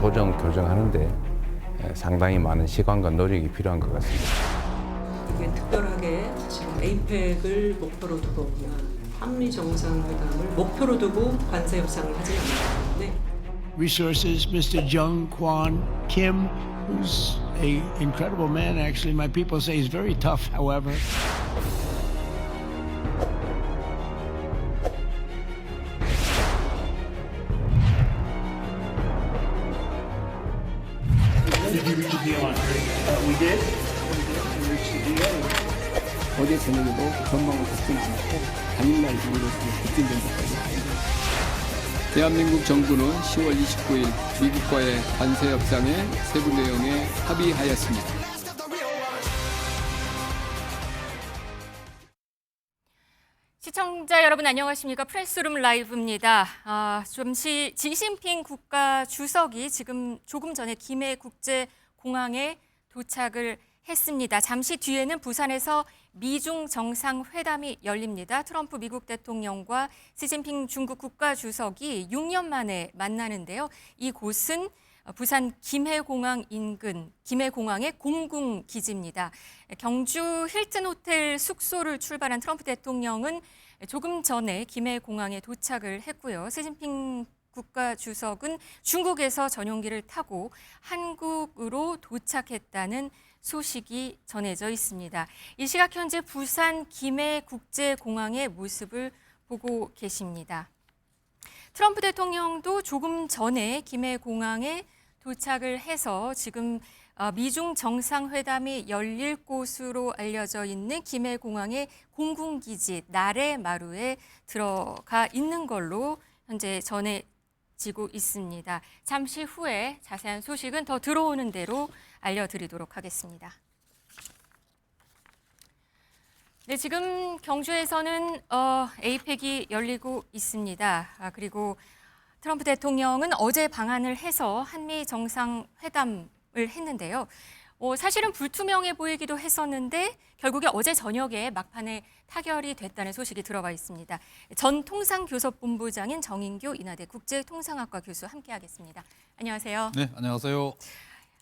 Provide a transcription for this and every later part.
보정 교정하는데 상당히 많은 시간과 노력이 필요한 것 같습니다. 이게 특별하게 지금 에이펙을 목표로 두거나 한미 정상회담을 목표로 두고 관세 협상을 하지 않기 때문에 Resources, Mr. Jung Kwan Kim, who's a incredible man. Actually, my people say he's very tough, however. Did you reach a deal on trade? We did. We reached a deal. 어제 저녁에도 전망을 듣지 않았고 당일날 이후로서 급진된 적까지 있습니다. 대한민국 정부는 10월 29일 미국과의 관세 협상의 세부 내용에 합의하였습니다. 시청자 여러분 안녕하십니까? 프레스룸 라이브입니다. 잠시 지진핑 국가 주석이 조금 전에 김해 국제공항에 도착을 했습니다. 잠시 뒤에는 부산에서 미중 정상회담이 열립니다. 트럼프 미국 대통령과 시진핑 중국 국가 주석이 6년 만에 만나는데요. 이곳은 부산 김해공항 인근 김해공항의 공군기지입니다. 경주 힐튼 호텔 숙소를 출발한 트럼프 대통령은 조금 전에 김해공항에 도착을 했고요. 시진핑 국가 주석은 중국에서 전용기를 타고 한국으로 도착했다는 소식이 전해져 있습니다. 이 시각 현재 부산 김해국제공항의 모습을 보고 계십니다. 트럼프 대통령도 조금 전에 김해공항에 도착을 해서 지금 미중 정상회담이 열릴 곳으로 알려져 있는 김해공항의 공군기지 나래마루에 들어가 있는 걸로 현재 전해지고 있습니다. 잠시 후에 자세한 소식은 더 들어오는 대로 알려드리도록 하겠습니다. 네, 지금 경주에서는 에이펙이 열리고 있습니다. 그리고 트럼프 대통령은 어제 방한을 해서 한미 정상회담을 했는데요. 사실은 불투명해 보이기도 했었는데 결국에 어제 저녁에 막판에 타결이 됐다는 소식이 들어와 있습니다. 전 통상교섭본부장인 정인규 인하대 국제통상학과 교수 함께하겠습니다. 안녕하세요. 네, 안녕하세요.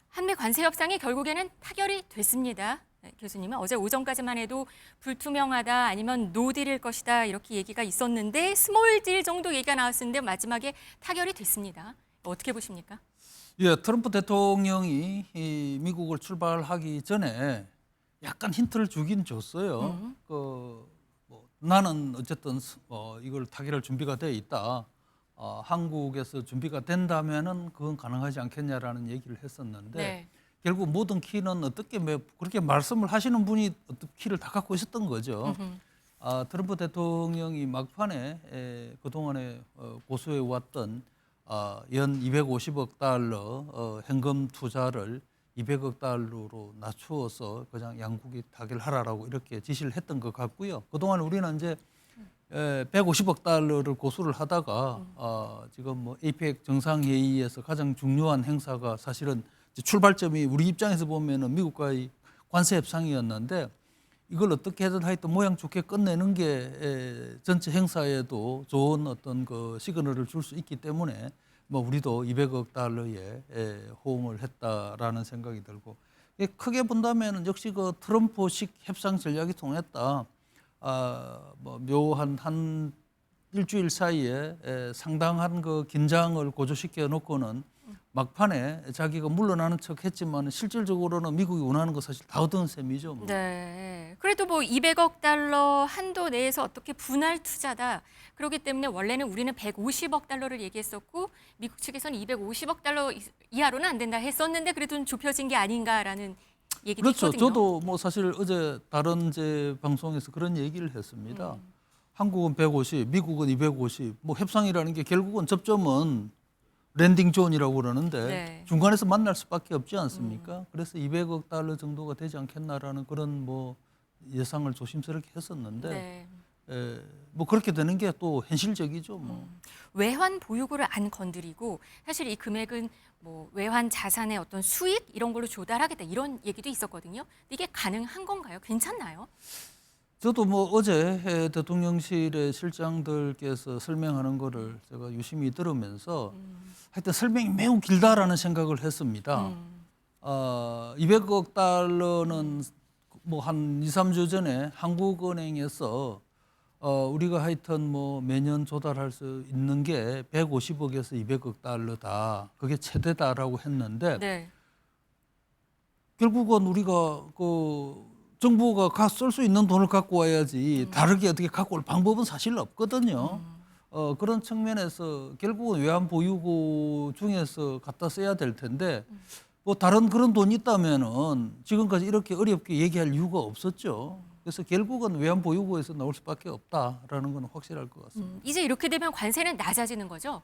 한미 관세 협상이 결국에는 타결이 됐습니다. 네, 교수님은 어제 오전까지만 해도 불투명하다 아니면 노딜일 것이다 이렇게 얘기가 있었는데 스몰딜 정도 얘기가 나왔었는데 마지막에 타결이 됐습니다. 어떻게 보십니까? 예, 트럼프 대통령이 이 미국을 출발하기 전에 약간 힌트를 주긴 줬어요. 나는 어쨌든 이걸 타결할 준비가 돼 있다. 한국에서 준비가 된다면은 그건 가능하지 않겠냐라는 얘기를 했었는데 네. 결국 결국 모든 키는 어떻게 그렇게 말씀을 하시는 분이 어떤 키를 다 갖고 있었던 거죠. 트럼프 대통령이 막판에 그동안에 고수해 왔던 연 250억 달러 현금 투자를 200억 달러로 낮추어서 그냥 양국이 타결하라라고 이렇게 지시를 했던 것 같고요. 그동안 우리는 이제 150억 달러를 고수를 하다가 지금 뭐 에이펙 정상회의에서 가장 중요한 행사가 사실은 출발점이 우리 입장에서 보면은 미국과의 관세 협상이었는데 이걸 어떻게든 하여튼 모양 좋게 끝내는 게 전체 행사에도 좋은 어떤 그 시그널을 줄 수 있기 때문에 뭐 우리도 200억 달러에 호응을 했다라는 생각이 들고 크게 본다면은 역시 그 트럼프식 협상 전략이 통했다. 뭐 묘한 한 일주일 사이에 상당한 그 긴장을 고조시켜 놓고는 막판에 자기가 물러나는 척 했지만 실질적으로는 미국이 원하는 거 사실 다 얻은 셈이죠. 뭐. 네. 그래도 뭐 200억 달러 한도 내에서 어떻게 분할 투자다. 그렇기 때문에 원래는 우리는 150억 달러를 얘기했었고 미국 측에서는 250억 달러 이하로는 안 된다 했었는데 그래도 좀 좁혀진 게 아닌가라는 얘기도 그렇죠. 있거든요. 저도 뭐 사실 어제 다른 제 방송에서 그런 얘기를 했습니다. 한국은 150, 미국은 250. 뭐 협상이라는 게 결국은 접점은 랜딩 존이라고 그러는데 네. 중간에서 만날 수밖에 없지 않습니까? 그래서 200억 달러 정도가 되지 않겠나라는 그런 뭐 예상을 조심스럽게 했었는데 네. 뭐 그렇게 되는 게 또 현실적이죠. 뭐. 외환 보유고를 안 건드리고 사실 이 금액은 뭐 외환 자산의 어떤 수익 이런 걸로 조달하겠다 이런 얘기도 있었거든요. 근데 이게 가능한 건가요? 괜찮나요? 저도 뭐 어제 대통령실의 실장들께서 설명하는 거를 제가 유심히 들으면서 하여튼 설명이 매우 길다라는 생각을 했습니다. 200억 달러는 뭐 한 2, 3주 전에 한국은행에서 우리가 하여튼 뭐 매년 조달할 수 있는 게 150억에서 200억 달러다. 그게 최대다라고 했는데 네. 결국은 우리가 정부가 쓸 수 있는 돈을 갖고 와야지 다르게 어떻게 갖고 올 방법은 사실 없거든요. 그런 측면에서 결국은 외환보유고 중에서 갖다 써야 될 텐데 뭐 다른 그런 돈이 있다면은 지금까지 이렇게 어렵게 얘기할 이유가 없었죠. 그래서 결국은 외환보유고에서 나올 수밖에 없다라는 건 확실할 것 같습니다. 이제 이렇게 되면 관세는 낮아지는 거죠?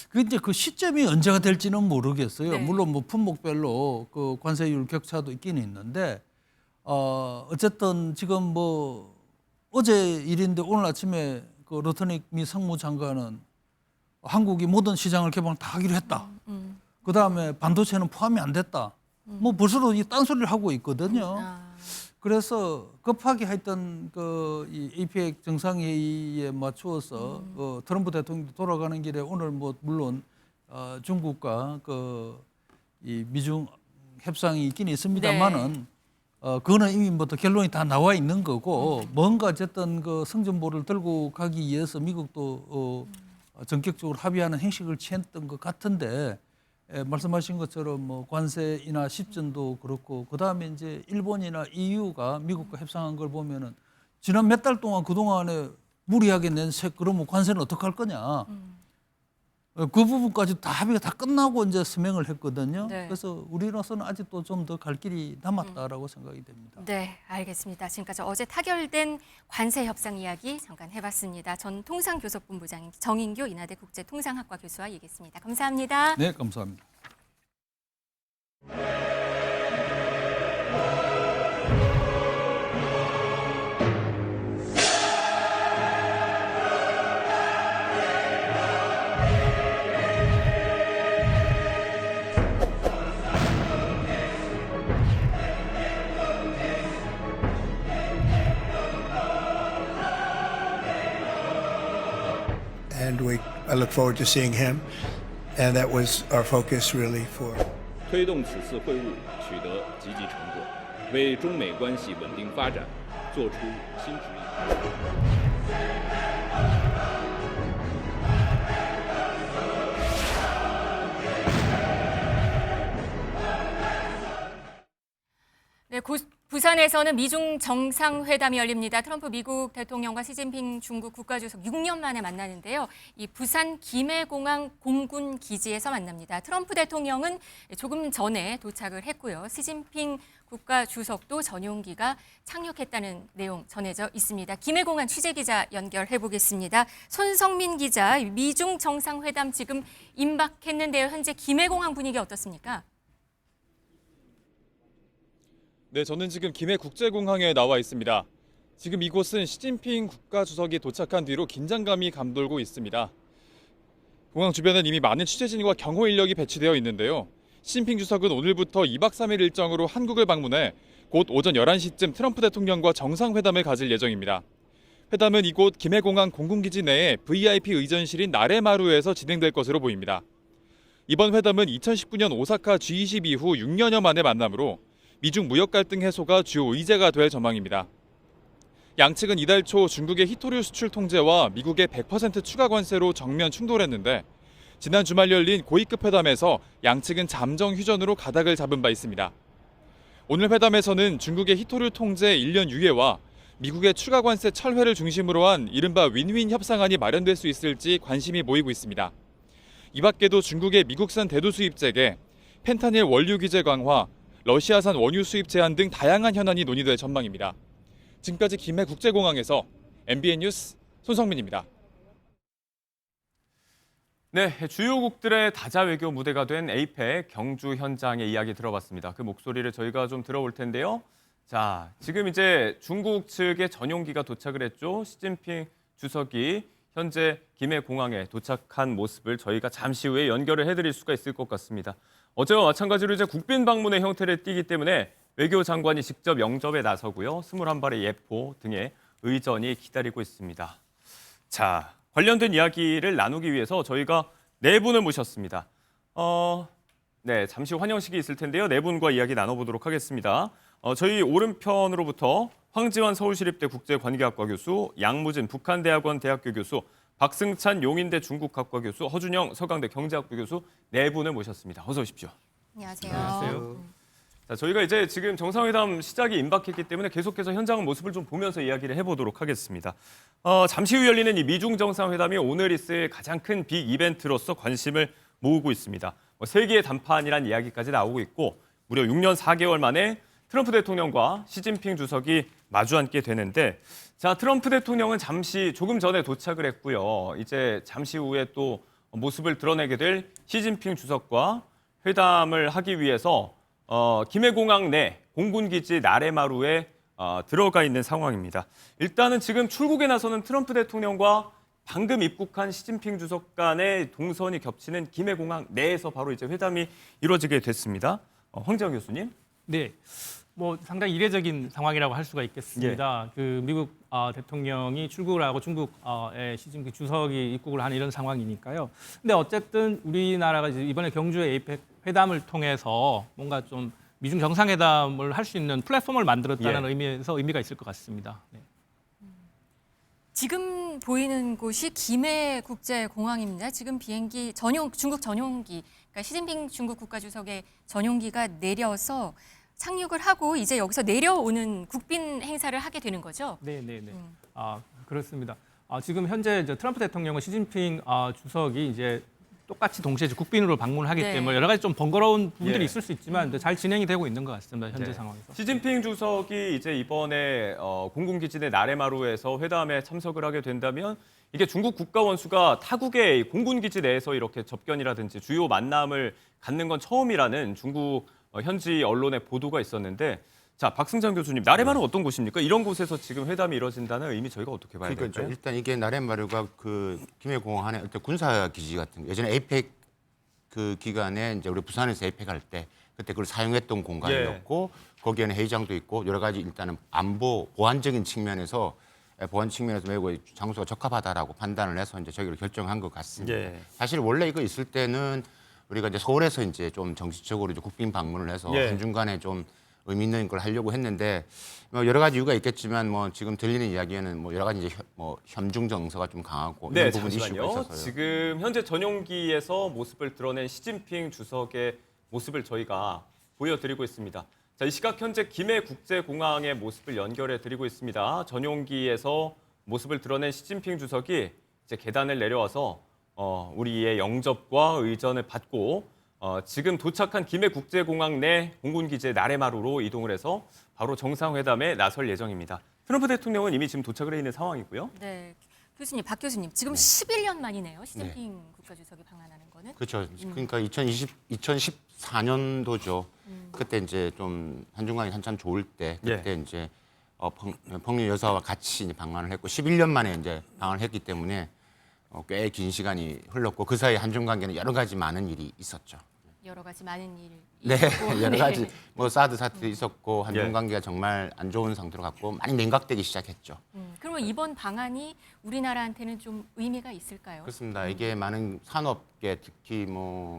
그 이제 그 시점이 언제가 될지는 모르겠어요. 네. 물론 뭐 품목별로 그 관세율 격차도 있긴 있는데 어쨌든 지금 뭐 어제 일인데 오늘 아침에 그 로터닉 미 상무장관은 한국이 모든 시장을 개방을 다 하기로 했다. 그 다음에 반도체는 포함이 안 됐다. 뭐 벌써도 이 딴소리를 하고 있거든요. 그래서 급하게 하여튼 이 APEC 정상회의에 맞추어서 트럼프 대통령도 돌아가는 길에 오늘 뭐 물론 중국과 이 미중 협상이 있긴 있습니다만은 그거는 이미 뭐 결론이 다 나와 있는 거고 뭔가 어쨌든 그 승전보를 들고 가기 위해서 미국도 전격적으로 합의하는 행식을 취했던 것 같은데 말씀하신 것처럼 뭐 관세 인하 10전도 그렇고 그다음에 이제 일본이나 EU가 미국과 협상한 걸 보면은 지난 몇 달 동안 그동안에 무리하게 낸 그러면 관세는 어떻게 할 거냐. 그 부분까지 다 합의가 다 끝나고 이제 서명을 했거든요. 네. 그래서 우리로서는 아직도 좀 더 갈 길이 남았다라고 생각이 됩니다. 네, 알겠습니다. 지금까지 어제 타결된 관세 협상 이야기 잠깐 해봤습니다. 전 통상교섭본부장 정인교 인하대 국제통상학과 교수와 얘기했습니다. 감사합니다. 네, 감사합니다. and I look forward to seeing him. And that was our focus really for. 推动此次会晤取得积极成果，为中美关系稳定发展做出新指引。 네, 부산에서는 미중 정상회담이 열립니다. 트럼프 미국 대통령과 시진핑 중국 국가주석 6년 만에 만나는데요. 이 부산 김해공항 공군 기지에서 만납니다. 트럼프 대통령은 조금 전에 도착을 했고요. 시진핑 국가주석도 전용기가 착륙했다는 내용 전해져 있습니다. 김해공항 취재기자 연결해 보겠습니다. 손성민 기자, 미중 정상회담 지금 임박했는데요. 현재 김해공항 분위기 어떻습니까? 네, 저는 지금 김해국제공항에 나와 있습니다. 지금 이곳은 시진핑 국가주석이 도착한 뒤로 긴장감이 감돌고 있습니다. 공항 주변엔 이미 많은 취재진과 경호 인력이 배치되어 있는데요. 시진핑 주석은 오늘부터 2박 3일 일정으로 한국을 방문해 곧 오전 11시쯤 트럼프 대통령과 정상회담을 가질 예정입니다. 회담은 이곳 김해공항 공군기지 내에 VIP 의전실인 나레마루에서 진행될 것으로 보입니다. 이번 회담은 2019년 오사카 G20 이후 6년여 만의 만남으로 미중 무역 갈등 해소가 주요 의제가 될 전망입니다. 양측은 이달 초 중국의 히토류 수출 통제와 미국의 100% 추가 관세로 정면 충돌했는데 지난 주말 열린 고위급 회담에서 양측은 잠정 휴전으로 가닥을 잡은 바 있습니다. 오늘 회담에서는 중국의 히토류 통제 1년 유예와 미국의 추가 관세 철회를 중심으로 한 이른바 윈윈 협상안이 마련될 수 있을지 관심이 모이고 있습니다. 이 밖에도 중국의 미국산 대두 수입 재개, 펜타닐 원료 규제 강화, 러시아산 원유 수입 제한 등 다양한 현안이 논의될 전망입니다. 지금까지 김해국제공항에서 MBN 뉴스 손성민입니다. 네, 주요국들의 다자 외교 무대가 된 에이펙 경주 현장의 이야기 들어봤습니다. 그 목소리를 저희가 좀 들어볼 텐데요. 자, 지금 이제 중국 측의 전용기가 도착을 했죠. 시진핑 주석이 현재 김해공항에 도착한 모습을 저희가 잠시 후에 연결을 해드릴 수가 있을 것 같습니다. 어제와 마찬가지로 이제 국빈 방문의 형태를 띠기 때문에 외교장관이 직접 영접에 나서고요. 21발의 예포 등의 의전이 기다리고 있습니다. 자, 관련된 이야기를 나누기 위해서 저희가 네 분을 모셨습니다. 네, 잠시 환영식이 있을 텐데요. 네 분과 이야기 나눠보도록 하겠습니다. 저희 오른편으로부터 황지환 서울시립대 국제관계학과 교수, 양무진 북한대학원 대학교 교수, 박승찬 용인대 중국학과 교수, 허준영 서강대 경제학부 교수 네 분을 모셨습니다. 어서 오십시오. 안녕하세요. 자, 저희가 이제 지금 정상회담 시작이 임박했기 때문에 계속해서 현장 모습을 좀 보면서 이야기를 해보도록 하겠습니다. 잠시 후 열리는 이 미중 정상회담이 오늘 있을 가장 큰 빅 이벤트로서 관심을 모으고 있습니다. 세계의 단판이란 이야기까지 나오고 있고 무려 6년 4개월 만에 트럼프 대통령과 시진핑 주석이 마주 앉게 되는데 자, 트럼프 대통령은 조금 전에 도착을 했고요. 이제 잠시 후에 또 모습을 드러내게 될 시진핑 주석과 회담을 하기 위해서 김해공항 내 공군기지 나레마루에 들어가 있는 상황입니다. 일단은 지금 출국에 나서는 트럼프 대통령과 방금 입국한 시진핑 주석 간의 동선이 겹치는 김해공항 내에서 바로 이제 회담이 이루어지게 됐습니다. 황재원 교수님. 네, 뭐 상당히 이례적인 상황이라고 할 수가 있겠습니다. 그 미국 대통령이 출국을 하고 중국의 시진핑 주석이 입국을 하는 이런 상황이니까요. 근데 어쨌든 우리나라가 이번에 경주의 에이펙 회담을 통해서 뭔가 좀 미중 정상회담을 할 수 있는 플랫폼을 만들었다는 의미에서 의미가 있을 것 같습니다. 네. 지금 보이는 곳이 김해국제공항입니다. 지금 비행기 중국 전용기, 그러니까 시진핑 중국 국가주석의 전용기가 내려서 착륙을 하고 이제 여기서 내려오는 국빈 행사를 하게 되는 거죠? 네. 그렇습니다. 지금 현재 이제 트럼프 대통령은 시진핑 주석이 이제 똑같이 동시에 국빈으로 방문을 하기 때문에 여러 가지 좀 번거로운 부분들이 있을 수 있지만 잘 진행이 되고 있는 것 같습니다. 현재 상황에서. 시진핑 주석이 이제 이번에 공군기지 내 나레마루에서 회담에 참석을 하게 된다면 이게 중국 국가 원수가 타국의 공군기지 내에서 이렇게 접견이라든지 주요 만남을 갖는 건 처음이라는 중국 현지 언론의 보도가 있었는데 자, 박승찬 교수님, 나레마루 어떤 곳입니까? 이런 곳에서 지금 회담이 이루어진다는 의미 저희가 어떻게 봐야 될까요? 일단 이게 나레마루가 그 김해공항 안에 어떤 군사 기지 같은 거. 예전에 에이펙 그 기간에 이제 우리 부산에서 에이펙 할 때 그때 그걸 사용했던 공간이었고 거기에는 회의장도 있고 여러 가지 일단은 보안적인 측면에서 매우 장소가 적합하다라고 판단을 해서 이제 저기로 결정한 것 같습니다. 사실 원래 이거 있을 때는 우리가 이제 서울에서 이제 좀 정식적으로 이제 국빈 방문을 해서 한중간에 좀 의미 있는 걸 하려고 했는데 여러 가지 이유가 있겠지만 지금 들리는 이야기에는 여러 가지 이제 현중 정서가 좀 강하고 이런 부분 이슈가 있어서요. 지금 현재 전용기에서 모습을 드러낸 시진핑 주석의 모습을 저희가 보여드리고 있습니다. 자, 이 시각 현재 김해국제공항의 모습을 연결해 드리고 있습니다. 전용기에서 모습을 드러낸 시진핑 주석이 이제 계단을 내려와서 우리의 영접과 의전을 받고 지금 도착한 김해국제공항 내 공군기지 나레마루로 이동을 해서 바로 정상회담에 나설 예정입니다. 트럼프 대통령은 이미 지금 도착을 해 있는 상황이고요. 네, 교수님, 박 교수님, 지금 11년 만이네요. 시진핑 국가주석이 방한하는 거는. 그렇죠. 그러니까 2014년도죠. 그때 이제 좀 한중관이 한참 좋을 때 그때 이제 펑류 여사와 같이 이제 방한을 했고 11년 만에 이제 방한을 했기 때문에 꽤 긴 시간이 흘렀고 그 사이 한중 관계는 여러 가지 많은 일이 있었죠. 여러 가지 많은 일이 네, 여러 가지 사드 사태도 있었고 한중 관계가 정말 안 좋은 상태로 갔고 많이 냉각되기 시작했죠. 그러면 이번 방안이 우리나라한테는 좀 의미가 있을까요? 그렇습니다. 이게 많은 산업계 특히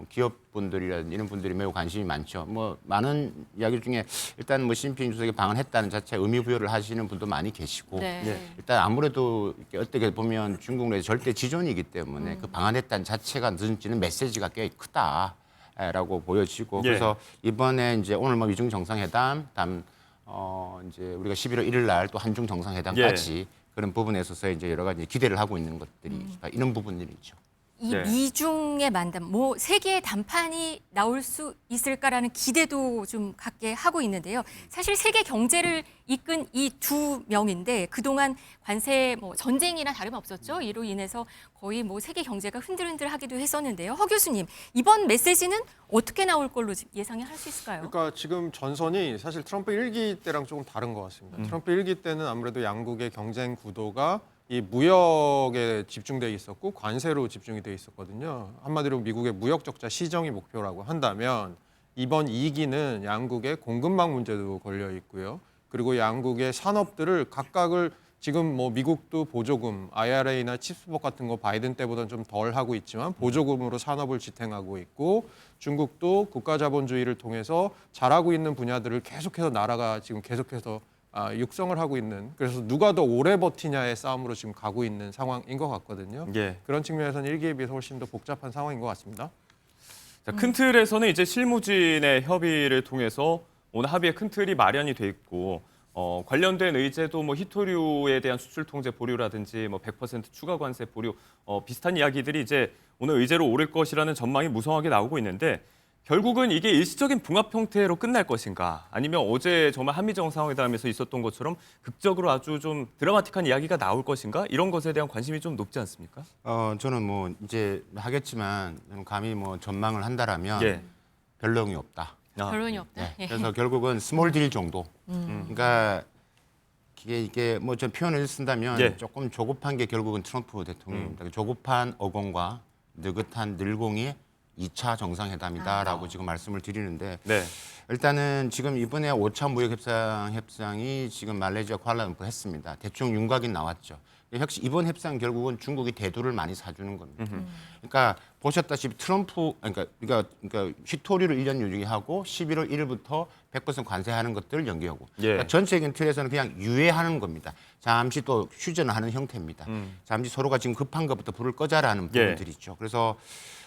기업분들이라든지 이런 분들이 매우 관심이 많죠. 많은 이야기 중에 일단 시진핑 주석이 방한했다는 자체 의미 부여를 하시는 분도 많이 계시고 일단 아무래도 어떻게 보면 중국 내에서 절대 지존이기 때문에 그 방한했다는 자체가 늦은지는 메시지가 꽤 크다. 라고 보여지고 그래서 이번에 이제 오늘 미중 정상회담 이제 우리가 11월 1일 날 또 한중 정상회담까지 그런 부분에 있어서 이제 여러 가지 기대를 하고 있는 것들이 이런 부분들이죠. 이 미중의 만남, 세계의 단판이 나올 수 있을까라는 기대도 좀 갖게 하고 있는데요. 사실 세계 경제를 이끈 이 두 명인데 그동안 관세 전쟁이나 다름없었죠. 이로 인해서 거의 세계 경제가 흔들흔들하기도 했었는데요. 허 교수님, 이번 메시지는 어떻게 나올 걸로 예상을 할 수 있을까요? 그러니까 지금 전선이 사실 트럼프 1기 때랑 조금 다른 것 같습니다. 트럼프 1기 때는 아무래도 양국의 경쟁 구도가 이 무역에 집중돼 있었고 관세로 집중이 돼 있었거든요. 한마디로 미국의 무역 적자 시정이 목표라고 한다면 이번 2기는 양국의 공급망 문제도 걸려 있고요. 그리고 양국의 산업들을 각각을 지금 뭐 미국도 보조금, IRA나 칩스법 같은 거 바이든 때보다는 좀 덜 하고 있지만 보조금으로 산업을 지탱하고 있고 중국도 국가 자본주의를 통해서 잘하고 있는 분야들을 계속해서 나라가 지금 계속해서 육성을 하고 있는, 그래서 누가 더 오래 버티냐의 싸움으로 지금 가고 있는 상황인 것 같거든요. 예. 그런 측면에서는 1기에 비해서 훨씬 더 복잡한 상황인 것 같습니다. 자, 큰 틀에서는 이제 실무진의 협의를 통해서 오늘 합의의 큰 틀이 마련이 돼 있고 관련된 의제도 뭐 히토류에 대한 수출 통제 보류라든지 뭐 100% 추가 관세 보류 비슷한 이야기들이 이제 오늘 의제로 오를 것이라는 전망이 무성하게 나오고 있는데 결국은 이게 일시적인 봉합 형태로 끝날 것인가 아니면 어제 정말 한미 정상회담에서 있었던 것처럼 극적으로 아주 좀 드라마틱한 이야기가 나올 것인가 이런 것에 대한 관심이 좀 높지 않습니까? 저는 뭐 이제 하겠지만 감히 뭐 전망을 한다라면 예. 별로용이 없다. 결론이 없다. 네. 예. 그래서 결국은 스몰 딜 정도. 그러니까 이게 뭐 저 표현을 쓴다면 예. 조금 조급한 게 결국은 트럼프 대통령입니다. 조급한 어공과 느긋한 늘공이 2차 정상회담이다라고 지금 말씀을 드리는데 네. 일단은 지금 이번에 5차 무역 협상이 지금 말레이시아 쿠알라룸푸르 했습니다. 대충 윤곽이 나왔죠. 역시 이번 협상 결국은 중국이 대두를 많이 사주는 겁니다. 그러니까 보셨다시피 트럼프 그러니까 히토리를 1년 유지하고 11월 1일부터 100% 관세하는 것들을 연기하고 예. 그러니까 전체적인 틀에서는 그냥 유예하는 겁니다. 잠시 또 휴전을 하는 형태입니다. 잠시 서로가 지금 급한 것부터 불을 꺼자라는 예. 부분들이 있죠. 그래서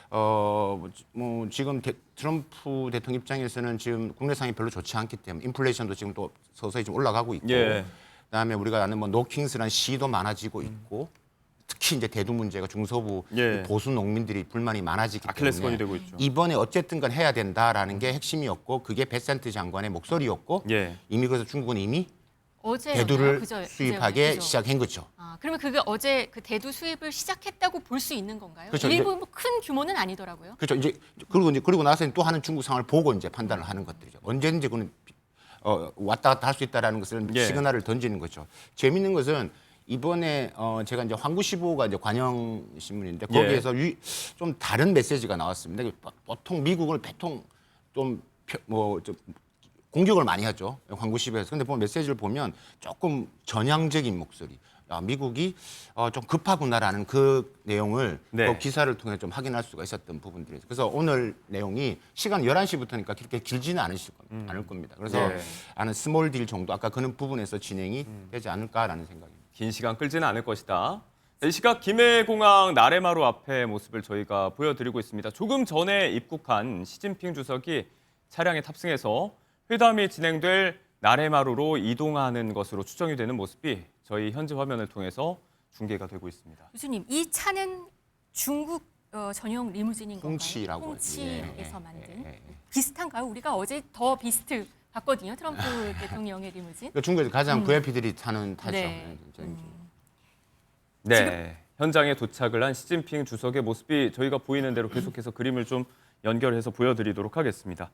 뭐 지금 트럼프 대통령 입장에서는 지금 국내 상황이 별로 좋지 않기 때문에 인플레이션도 지금 또 서서히 좀 올라가고 있고 예. 그다음에 우리가 아는 뭐 노킹스라는 시도 많아지고 있고 특히 이제 대두 문제가 중서부 예. 보수 농민들이 불만이 많아지기 아킬레스건이 때문에 되고 있죠. 이번에 어쨌든 간 해야 된다라는 게 핵심이었고 그게 베센트 장관의 목소리였고 예. 이미 그래서 중국은 이미 어제 대두를 수입하기 시작한 거죠. 그러면 그게 어제 그 대두 수입을 시작했다고 볼 수 있는 건가요? 그렇죠. 일부 뭐 큰 규모는 아니더라고요. 그렇죠. 이제 그리고 나서는 또 하는 중국 상황을 보고 이제 판단을 하는 것들이죠. 언제든지 그는 왔다 갔다 할 수 있다라는 것을 예. 시그널을 던지는 거죠. 재밌는 것은 이번에 제가 이제 황구시보가 이제 관영 신문인데 거기에서 좀 다른 메시지가 나왔습니다. 보통 미국을 보통 좀 공격을 많이 하죠. 황구시보에서. 근데 보면 메시지를 보면 조금 전향적인 목소리. 미국이 좀 급하구나라는 그 내용을 네. 그 기사를 통해 좀 확인할 수가 있었던 부분들이죠. 그래서 오늘 내용이 시간 11시부터니까 그렇게 길지는 않을 겁니다. 그래서 네. 아는 스몰 딜 정도 아까 그런 부분에서 진행이 되지 않을까라는 생각입니다. 긴 시간 끌지는 않을 것이다. 이 시각 김해공항 나레마루 앞의 모습을 저희가 보여드리고 있습니다. 조금 전에 입국한 시진핑 주석이 차량에 탑승해서 회담이 진행될 나레마루로 이동하는 것으로 추정이 되는 모습이 저희 현지 화면을 통해서 중계가 되고 있습니다. 교수님, 이 차는 중국 전용 리무진인 건가요? 홍치라고 홍치에서 만든. 비슷한가요? 우리가 어제 더 비스트 봤거든요. 트럼프 대통령의 리무진. 그러니까 중국에서 가장 VIP들이 타는 타죠. 네. 네, 현장에 도착을 한 시진핑 주석의 모습이 저희가 보이는 대로 계속해서 그림을 좀 연결해서 보여드리도록 하겠습니다.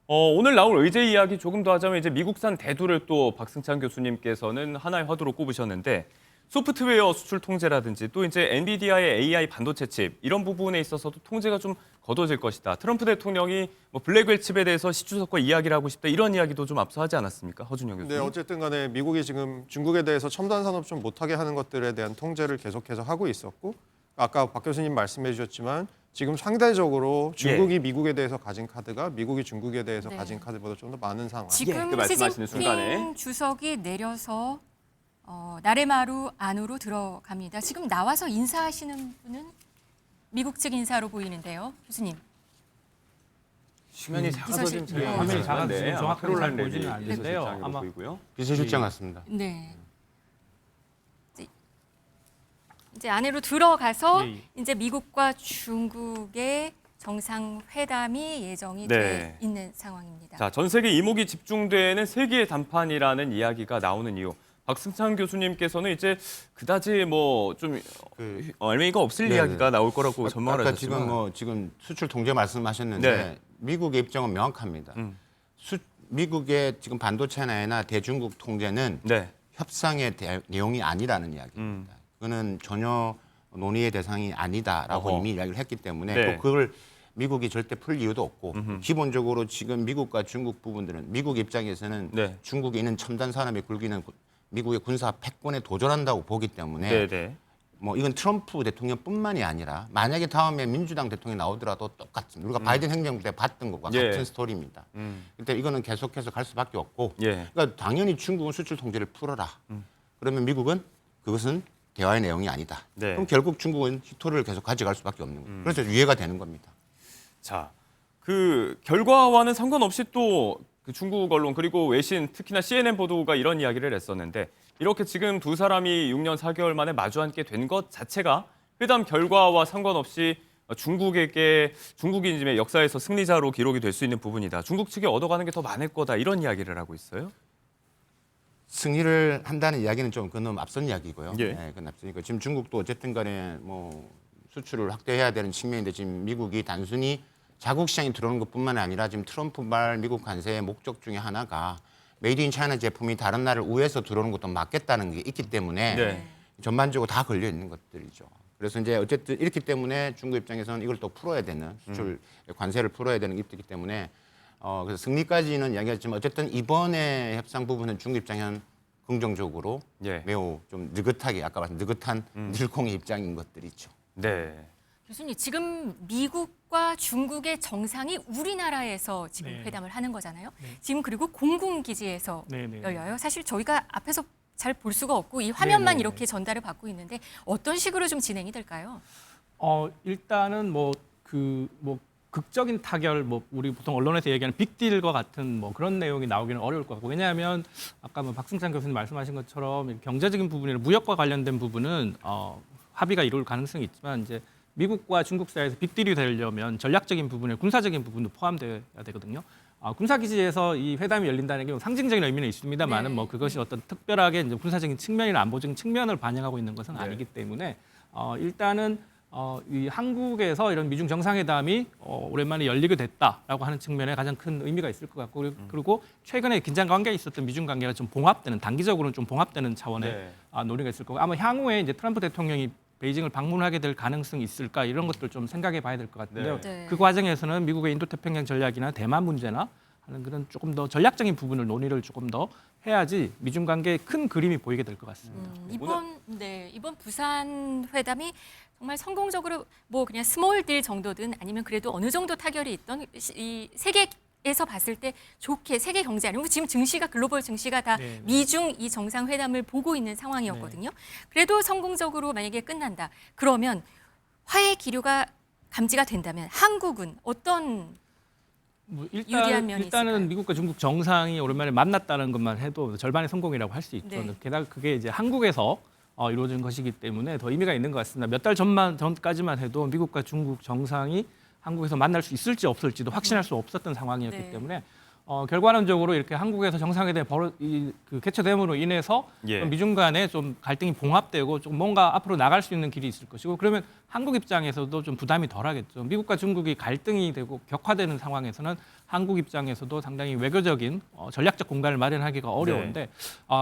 오늘 나올 의제 이야기 조금 더 하자면 이제 미국산 대두를 또 박승찬 교수님께서는 하나의 화두로 꼽으셨는데 소프트웨어 수출 통제라든지 또 이제 엔비디아의 AI 반도체 칩 이런 부분에 있어서도 통제가 좀 거둬질 것이다. 트럼프 대통령이 뭐 블랙웰 칩에 대해서 시 주석과 이야기를 하고 싶다 이런 이야기도 좀 앞서 하지 않았습니까? 허준영 교수님. 네, 어쨌든 간에 미국이 지금 중국에 대해서 첨단 산업 좀 못하게 하는 것들에 대한 통제를 계속해서 하고 있었고 아까 박 교수님 말씀해 주셨지만 지금 상대적으로 중국이 미국에 대해서 가진 카드가 미국이 중국에 대해서 가진 카드보다 좀 더 많은 상황. 지금 그 말씀하시는 순간에. 시진핑 주석이 내려서 나레마루 안으로 들어갑니다. 지금 나와서 인사하시는 분은 미국 측 인사로 보이는데요. 교수님. 화면이 작아서 좀 비서실- 화면이 작아서 지금 아마 정확하게 캐롤라인 잘 보이지는 레디 않는데요. 비서실장으로 아마 보이고요. 비서실장 같습니다. 네. 이제 안으로 들어가서 예. 이제 미국과 중국의 정상회담이 예정이 네. 돼 있는 상황입니다. 자, 전 세계 이목이 집중되는 세계의 단판이라는 이야기가 나오는 이유. 박승찬 교수님께서는 이제 그다지 뭐 좀 의미가 없을 네네. 이야기가 나올 거라고 전망을 아까 하셨지만 지금 수출 통제 말씀하셨는데 네. 미국의 입장은 명확합니다. 미국의 지금 반도체나 대중국 통제는 네. 협상의 내용이 아니라는 이야기입니다. 그거는 전혀 논의의 대상이 아니다라고 어허. 이미 이야기를 했기 때문에 네. 또 그걸 미국이 절대 풀 이유도 없고 기본적으로 지금 미국과 중국 부분들은 미국 입장에서는 네. 중국에 있는 첨단 산업에 굴기는 미국의 군사 패권에 도전한다고 보기 때문에 네네. 뭐 이건 트럼프 대통령뿐만이 아니라 만약에 다음에 민주당 대통령이 나오더라도 똑같은 우리가 바이든 행정부 때 봤던 것과 예. 같은 스토리입니다. 근데 이거는 계속해서 갈 수밖에 없고 예. 그러니까 당연히 중국은 수출 통제를 풀어라. 그러면 미국은 그것은 대화의 내용이 아니다. 네. 그럼 결국 중국은 희토를 계속 가져갈 수밖에 없는 거예요. 그래서 유예가 되는 겁니다. 자, 그 결과와는 상관없이 또 그 중국 언론 그리고 외신 특히나 CNN 보도가 이런 이야기를 했었는데 이렇게 지금 두 사람이 6년 4개월 만에 마주 앉게 된 것 자체가 회담 결과와 상관없이 중국이 이제 역사에서 승리자로 기록이 될 수 있는 부분이다. 중국 측이 얻어가는 게 더 많을 거다. 이런 이야기를 하고 있어요. 승리를 한다는 이야기는 좀 그건 앞선 이야기고요. 예. 네, 그건 앞서니까 지금 중국도 어쨌든 간에 뭐 수출을 확대해야 되는 측면인데 지금 미국이 단순히 자국 시장에 들어오는 것뿐만 아니라 지금 트럼프 말 미국 관세의 목적 중에 하나가 메이드 인 차이나 제품이 다른 나라를 우회해서 들어오는 것도 막겠다는 게 있기 때문에 네. 전반적으로 다 걸려 있는 것들이죠. 그래서 이제 어쨌든 이렇기 때문에 중국 입장에서는 이걸 또 풀어야 되는 수출 관세를 풀어야 되는 게 있기 때문에 그래서 승리까지는 이야기했지만 어쨌든 이번에 협상 부분은 중국 입장에는 긍정적으로 예. 매우 좀 느긋하게 아까 말씀 느긋한 늘콩의 입장인 것들이죠. 네. 교수님, 지금 미국과 중국의 정상이 우리나라에서 지금 네. 회담을 하는 거잖아요. 네. 지금 그리고 공군기지에서 네, 네. 열려요. 사실 저희가 앞에서 잘 볼 수가 없고 이 화면만 네, 네. 이렇게 전달을 받고 있는데 어떤 식으로 좀 진행이 될까요? 일단은 극적인 타결, 우리 보통 언론에서 얘기하는 빅딜과 같은 그런 내용이 나오기는 어려울 것 같고, 왜냐하면 아까 박승찬 교수님 말씀하신 것처럼 경제적인 부분이나 무역과 관련된 부분은 합의가 이룰 가능성이 있지만 이제 미국과 중국 사이에서 빅딜이 되려면 전략적인 부분에 군사적인 부분도 포함돼야 되거든요. 군사기지에서 이 회담이 열린다는 게 상징적인 의미는 있습니다만은 네. 그것이 어떤 특별하게 이제 군사적인 측면이나 안보적인 측면을 반영하고 있는 것은 네. 아니기 때문에 일단은 이 한국에서 이런 미중 정상회담이 오랜만에 열리게 됐다라고 하는 측면에 가장 큰 의미가 있을 것 같고 그리고 최근에 긴장 관계에 있었던 미중 관계가 좀 봉합되는 단기적으로는 좀 봉합되는 차원의 네. 논의가 있을 거고 아마 향후에 이제 트럼프 대통령이 베이징을 방문하게 될 가능성이 있을까 이런 것들 좀 생각해 봐야 될 것 같은데요. 네. 그 과정에서는 미국의 인도태평양 전략이나 대만 문제나 하는 그런 조금 더 전략적인 부분을 논의를 조금 더 해야지 미중 관계의 큰 그림이 보이게 될 것 같습니다. 이번 부산 회담이 정말 성공적으로 그냥 스몰 딜 정도든 아니면 그래도 어느 정도 타결이 있던 이 세계에서 봤을 때 좋게 세계 경제 아니면 지금 증시가 글로벌 증시가 다 네. 미중 이 정상회담을 보고 있는 상황이었거든요. 그래도 성공적으로 만약에 끝난다. 그러면 화해 기류가 감지가 된다면 한국은 어떤 유리한 면이 일단은 있을까요? 미국과 중국 정상이 오랜만에 만났다는 것만 해도 절반의 성공이라고 할 수 있죠. 네. 게다가 그게 이제 한국에서 이루어진 것이기 때문에 더 의미가 있는 것 같습니다. 몇 달 전까지만 해도 미국과 중국 정상이 한국에서 만날 수 있을지 없을지도 확신할 수 없었던 상황이었기 네. 때문에 결과론적으로 이렇게 한국에서 정상회담이 개최됨으로 인해서 예. 좀 미중 간에 좀 갈등이 봉합되고 좀 뭔가 앞으로 나갈 수 있는 길이 있을 것이고 그러면 한국 입장에서도 좀 부담이 덜하겠죠. 미국과 중국이 갈등이 되고 격화되는 상황에서는 한국 입장에서도 상당히 외교적인 전략적 공간을 마련하기가 어려운데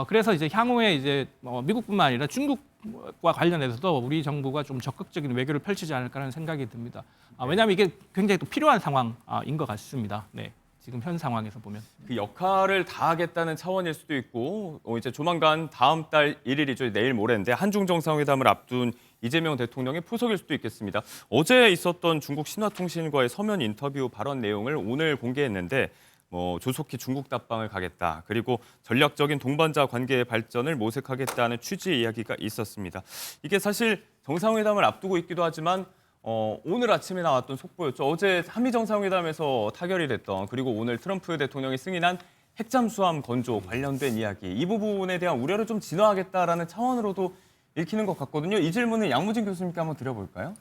그래서 이제 향후에 이제 미국뿐만 아니라 중국과 관련해서도 우리 정부가 좀 적극적인 외교를 펼치지 않을까라는 생각이 듭니다. 왜냐하면 이게 굉장히 또 필요한 상황인 것 같습니다. 네. 지금 현 상황에서 보면 그 역할을 다하겠다는 차원일 수도 있고 이제 조만간 다음 달 1일이죠. 내일 모레인데 한중 정상회담을 앞둔 이재명 대통령의 포석일 수도 있겠습니다. 어제 있었던 중국 신화통신과의 서면 인터뷰 발언 내용을 오늘 공개했는데 조속히 중국 답방을 가겠다. 그리고 전략적인 동반자 관계의 발전을 모색하겠다는 취지의 이야기가 있었습니다. 이게 사실 정상회담을 앞두고 있기도 하지만 오늘 아침에 나왔던 속보였죠. 어제 한미 정상회담에서 타결이 됐던 그리고 오늘 트럼프 대통령이 승인한 핵잠수함 건조 관련된 이야기 이 부분에 대한 우려를 좀 진화하겠다라는 차원으로도 읽히는 것 같거든요. 이 질문은 양무진 교수님께 한번 드려볼까요?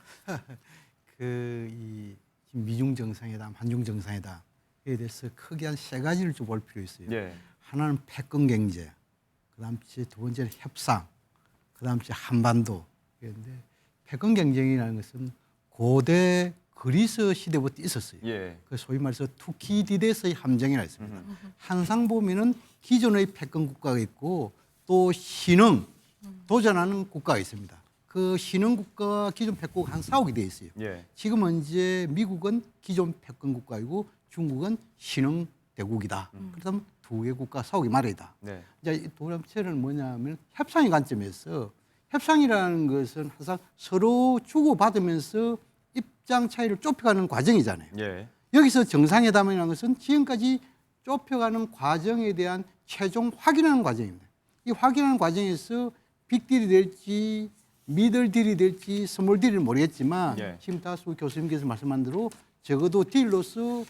이 미중 정상회담, 한중 정상회담에 대해서 크게 한 세 가지를 좀 볼 필요 있어요. 예. 하나는 패권 경제, 그다음 두 번째는 협상, 그다음 한반도. 그런데 패권 경쟁이라는 것은 고대 그리스 시대부터 있었어요. 예. 그 소위 말해서 투키디데스의 함정이라 있습니다. 항상 보면은 기존의 패권 국가가 있고 또 신흥 도전하는 국가가 있습니다. 그 신흥국가 기존 패권국 한 싸우게 돼 있어요. 예. 지금은 이제 미국은 기존 패권 국가이고 중국은 신흥 대국이다. 그렇다면 두 개 국가 싸우기 말이다. 네. 이제 이 도람체는 뭐냐면 협상의 관점에서 협상이라는 것은 항상 서로 주고받으면서 입장 차이를 좁혀가는 과정이잖아요. 예. 여기서 정상회담이라는 것은 지금까지 좁혀가는 과정에 대한 최종 확인하는 과정입니다. 이 확인하는 과정에서 빅딜이 될지 미들 딜이 될지 스몰 딜은 모르겠지만 예. 지금 다수 교수님께서 말씀한 대로 적어도 딜로서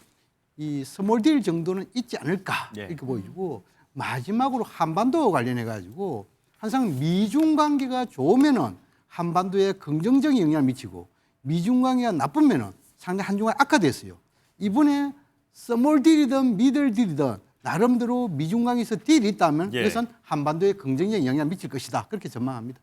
이 스몰 딜 정도는 있지 않을까 예. 이렇게 보여지고 마지막으로 한반도 관련해 가지고 항상 미중 관계가 좋으면은 한반도에 긍정적인 영향을 미치고 미중 관계가 나쁘면은 상당히 한중간에 악화됐어요. 이번에 스몰 딜이든 미들 딜이든 나름대로 미중 관계에서 딜이 있다면 예. 그것은 한반도에 긍정적인 영향을 미칠 것이다. 그렇게 전망합니다.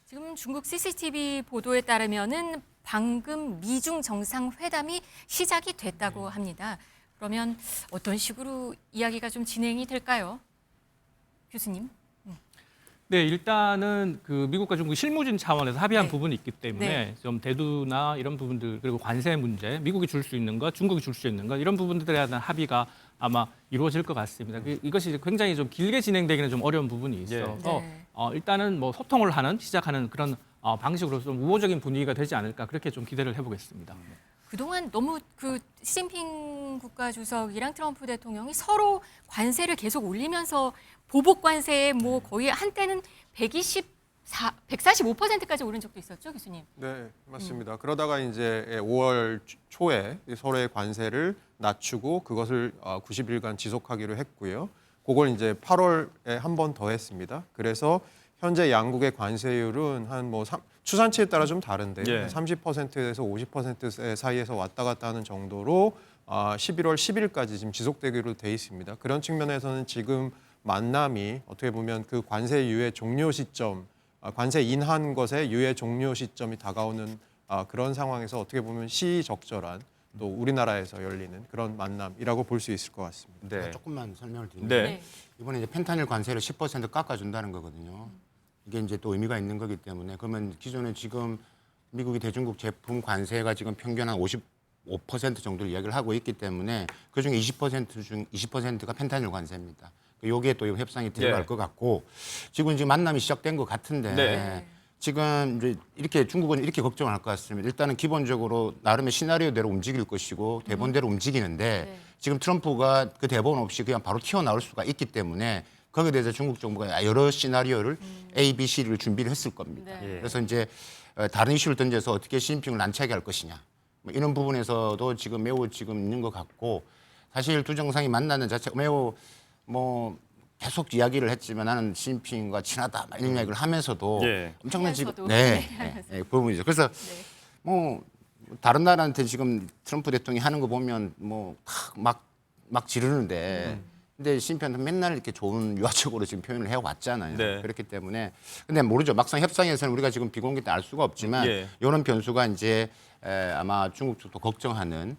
지금 중국 CCTV 보도에 따르면은 방금 미중 정상회담이 시작이 됐다고 합니다. 그러면 어떤 식으로 이야기가 좀 진행이 될까요? 교수님. 네, 일단은 그 미국과 중국 실무진 차원에서 합의한 네. 부분이 있기 때문에 네. 좀 대두나 이런 부분들 그리고 관세 문제, 미국이 줄 수 있는 것, 중국이 줄 수 있는 것 이런 부분들에 대한 합의가 아마 이루어질 것 같습니다. 이것이 굉장히 좀 길게 진행되기는 좀 어려운 부분이 있어서 네. 일단은 뭐 소통을 시작하는 그런 방식으로 좀 우호적인 분위기가 되지 않을까 그렇게 좀 기대를 해보겠습니다. 그동안 너무 그 시진핑 국가주석이랑 트럼프 대통령이 서로 관세를 계속 올리면서 보복 관세에 뭐 거의 한때는 145%까지 오른 적도 있었죠, 교수님? 네, 맞습니다. 그러다가 이제 5월 초에 서로의 관세를 낮추고 그것을 90일간 지속하기로 했고요. 그걸 이제 8월에 한 번 더 했습니다. 그래서 현재 양국의 관세율은 한 뭐 추산치에 따라 좀 다른데 예. 30%에서 50% 사이에서 왔다 갔다 하는 정도로 11월 10일까지 지금 지속되기로 돼 있습니다. 그런 측면에서는 지금 만남이 어떻게 보면 그 관세 유예 종료 시점, 관세 인하한 것의 유예 종료 시점이 다가오는 그런 상황에서 어떻게 보면 시적절한 또 우리나라에서 열리는 그런 만남이라고 볼 수 있을 것 같습니다. 네. 조금만 설명을 드리면 네. 이번에 이제 펜타닐 관세를 10% 깎아준다는 거거든요. 이게 이제 또 의미가 있는 거기 때문에 그러면 기존에 지금 미국이 대중국 제품 관세가 지금 평균 한 55% 정도를 이야기를 하고 있기 때문에 그중에 20%가 펜타닐 관세입니다. 여기에 또 협상이 들어갈 예. 것 같고 지금 만남이 시작된 것 같은데 네. 지금 이제 이렇게 중국은 이렇게 걱정을 할 것 같습니다. 일단은 기본적으로 나름의 시나리오대로 움직일 것이고 대본대로 움직이는데 네. 지금 트럼프가 그 대본 없이 그냥 바로 튀어나올 수가 있기 때문에 거기에 대해서 중국 정부가 여러 시나리오를 A, B, C를 준비를 했을 겁니다. 네. 그래서 이제 다른 이슈를 던져서 어떻게 시진핑을 난처하게 할 것이냐 뭐 이런 부분에서도 지금 매우 지금 있는 것 같고 사실 두 정상이 만나는 자체가 매우 뭐 계속 이야기를 했지만 나는 시진핑과 친하다 이런 이야기를 하면서도 예. 엄청난 지금 하면서도. 네, 그 부분이죠. 그래서 뭐 다른 나라한테 지금 트럼프 대통령이 하는 거 보면 뭐 막 지르는데 근데 시진핑한테 맨날 이렇게 좋은 유화적으로 지금 표현을 해왔잖아요. 네. 그렇기 때문에 근데 모르죠. 막상 협상에서는 우리가 지금 비공개 때 알 수가 없지만 예. 이런 변수가 이제 아마 중국 쪽도 걱정하는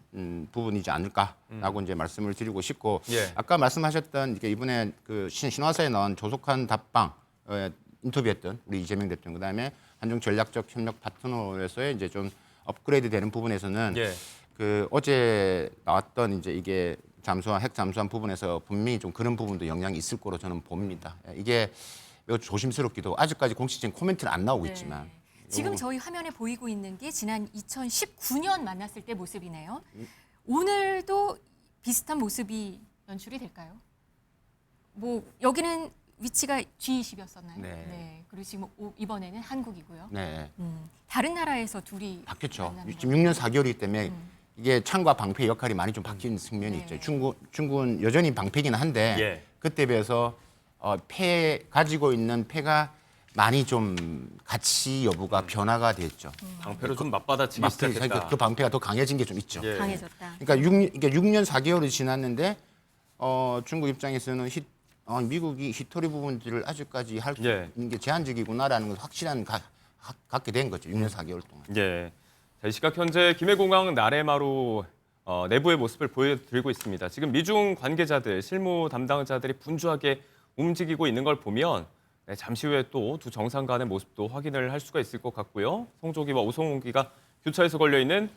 부분이지 않을까라고 이제 말씀을 드리고 싶고 예. 아까 말씀하셨던 이게 이번에 그 신화사에 나온 조속한 답방 인터뷰했던 우리 이재명 대통령 그다음에 한중 전략적 협력 파트너로서의 이제 좀 업그레이드되는 부분에서는 예. 그 어제 나왔던 이제 이게 핵 잠수함 부분에서 분명히 좀 그런 부분도 영향이 있을 거로 저는 봅니다. 이게 매우 조심스럽기도 아직까지 공식적인 코멘트는 안 나오고 네. 있지만 지금 저희 화면에 보이고 있는 게 지난 2019년 만났을 때 모습이네요. 오늘도 비슷한 모습이 연출이 될까요? 뭐 여기는 위치가 G20이었었나요? 네. 그리고 지금 이번에는 한국이고요. 네. 다른 나라에서 둘이 바뀌었죠. 만나는 지금 6년 4개월이기 때문에 이게 창과 방패 역할이 많이 좀 바뀐 측면이 네. 있죠. 중국은 여전히 방패긴 한데 예. 그때 비해서 가지고 있는 패가 많이 좀 가치 여부가 변화가 됐죠. 방패로 좀 맞받아치기 시작했다. 그 방패가 더 강해진 게 좀 있죠. 예. 강해졌다. 그러니까 6년 4개월이 지났는데 중국 입장에서는 미국이 히스토리 부분들을 아직까지 할 수 예. 있는 게 제한적이구나라는 걸 확실한 갖게 된 거죠. 6년 4개월 동안. 예. 자, 이 시각 현재 김해공항 나래마루 내부의 모습을 보여드리고 있습니다. 지금 미중 관계자들, 실무 담당자들이 분주하게 움직이고 있는 걸 보면 네, 잠시 후에 또 두 정상 간의 모습도 확인을 할 수가 있을 것 같고요. 송조기와 오성훈기가 교차에서 걸려 있는